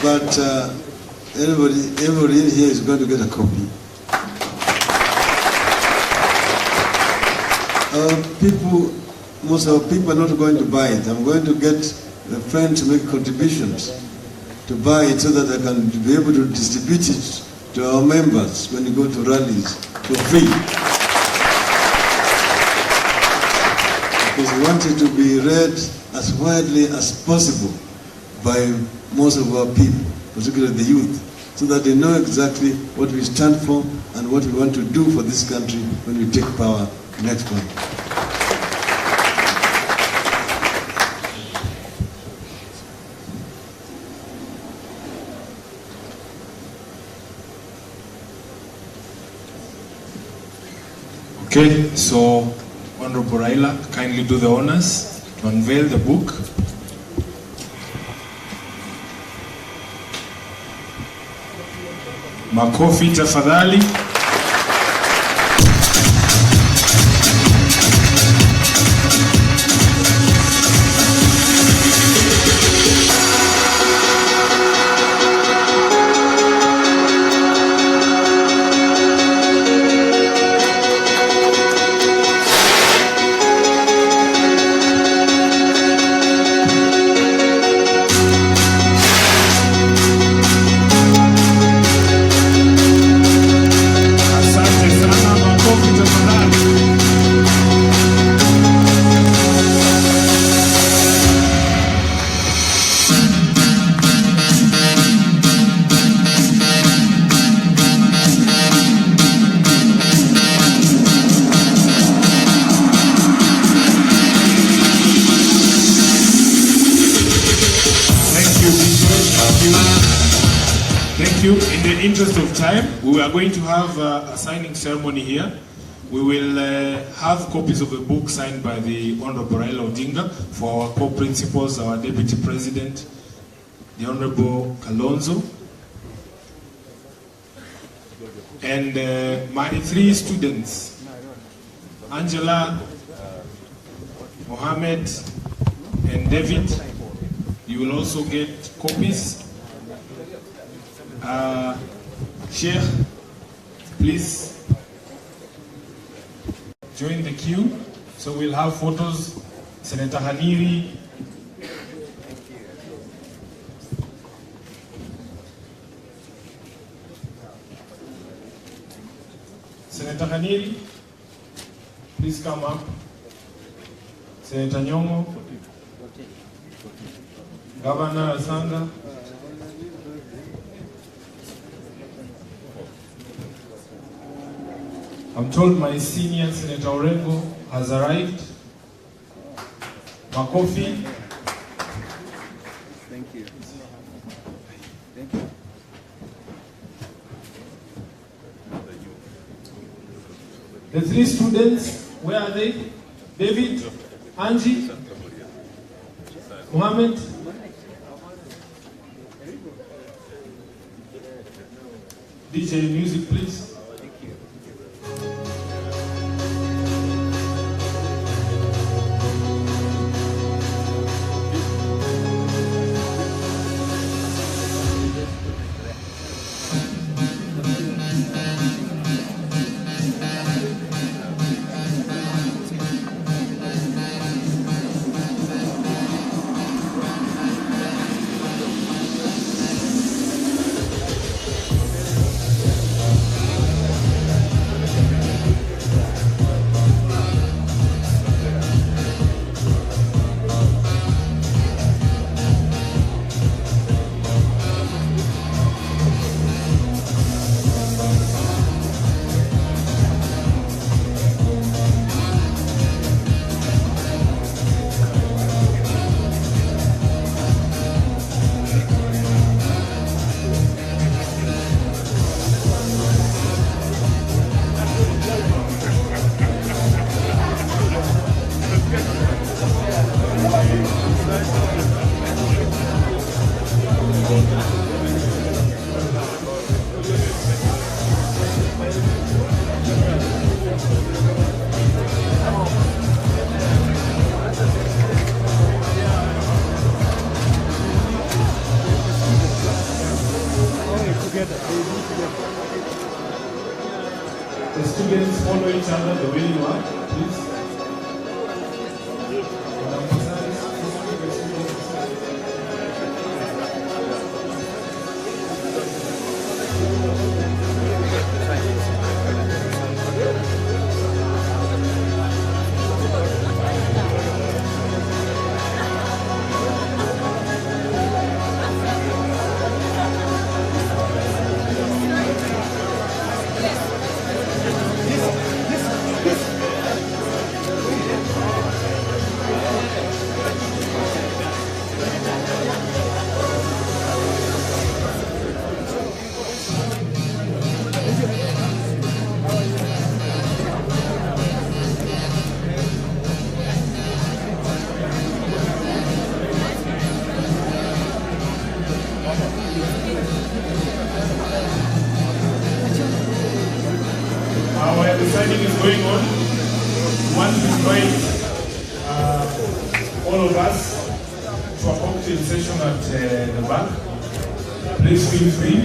But everybody in here is going to get a copy. Most of our people are not going to buy it. I'm going to get a friend to make contributions to buy it so that I can be able to distribute it to our members when we go to rallies for free. Because we want it to be read as widely as possible by most of our people, particularly the youth, so that they know exactly what we stand for and what we want to do for this country when we take power next month. Okay, so Honorable Raila, kindly do the honors to unveil the book. Makofi tafadhali. Thank you. In the interest of time, we are going to have a signing ceremony here. We will have copies of the book signed by the Honorable Raila Odinga for our co-principals, our Deputy President, the Honorable Kalonzo, and my three students, Angela, Mohammed, and David. You will also get copies. Sheikh, please join the queue. So we'll have photos. Senator Haniri, Senator Haniri, please come up. Senator Nyongo, Governor Asanga, I'm told my senior Senator Orengo has arrived. Makofi. Thank you. Thank you. The three students, where are they? David, Angie, Mohammed. DJ music, please. The students follow each other the way you are, please. Our deciding is going on. Want to invite all of us to a cocktail session at the back. Please feel free.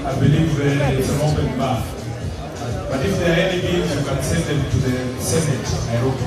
I believe it's an open bar. But if there are any bills, you can send them to the Senate, Nairobi.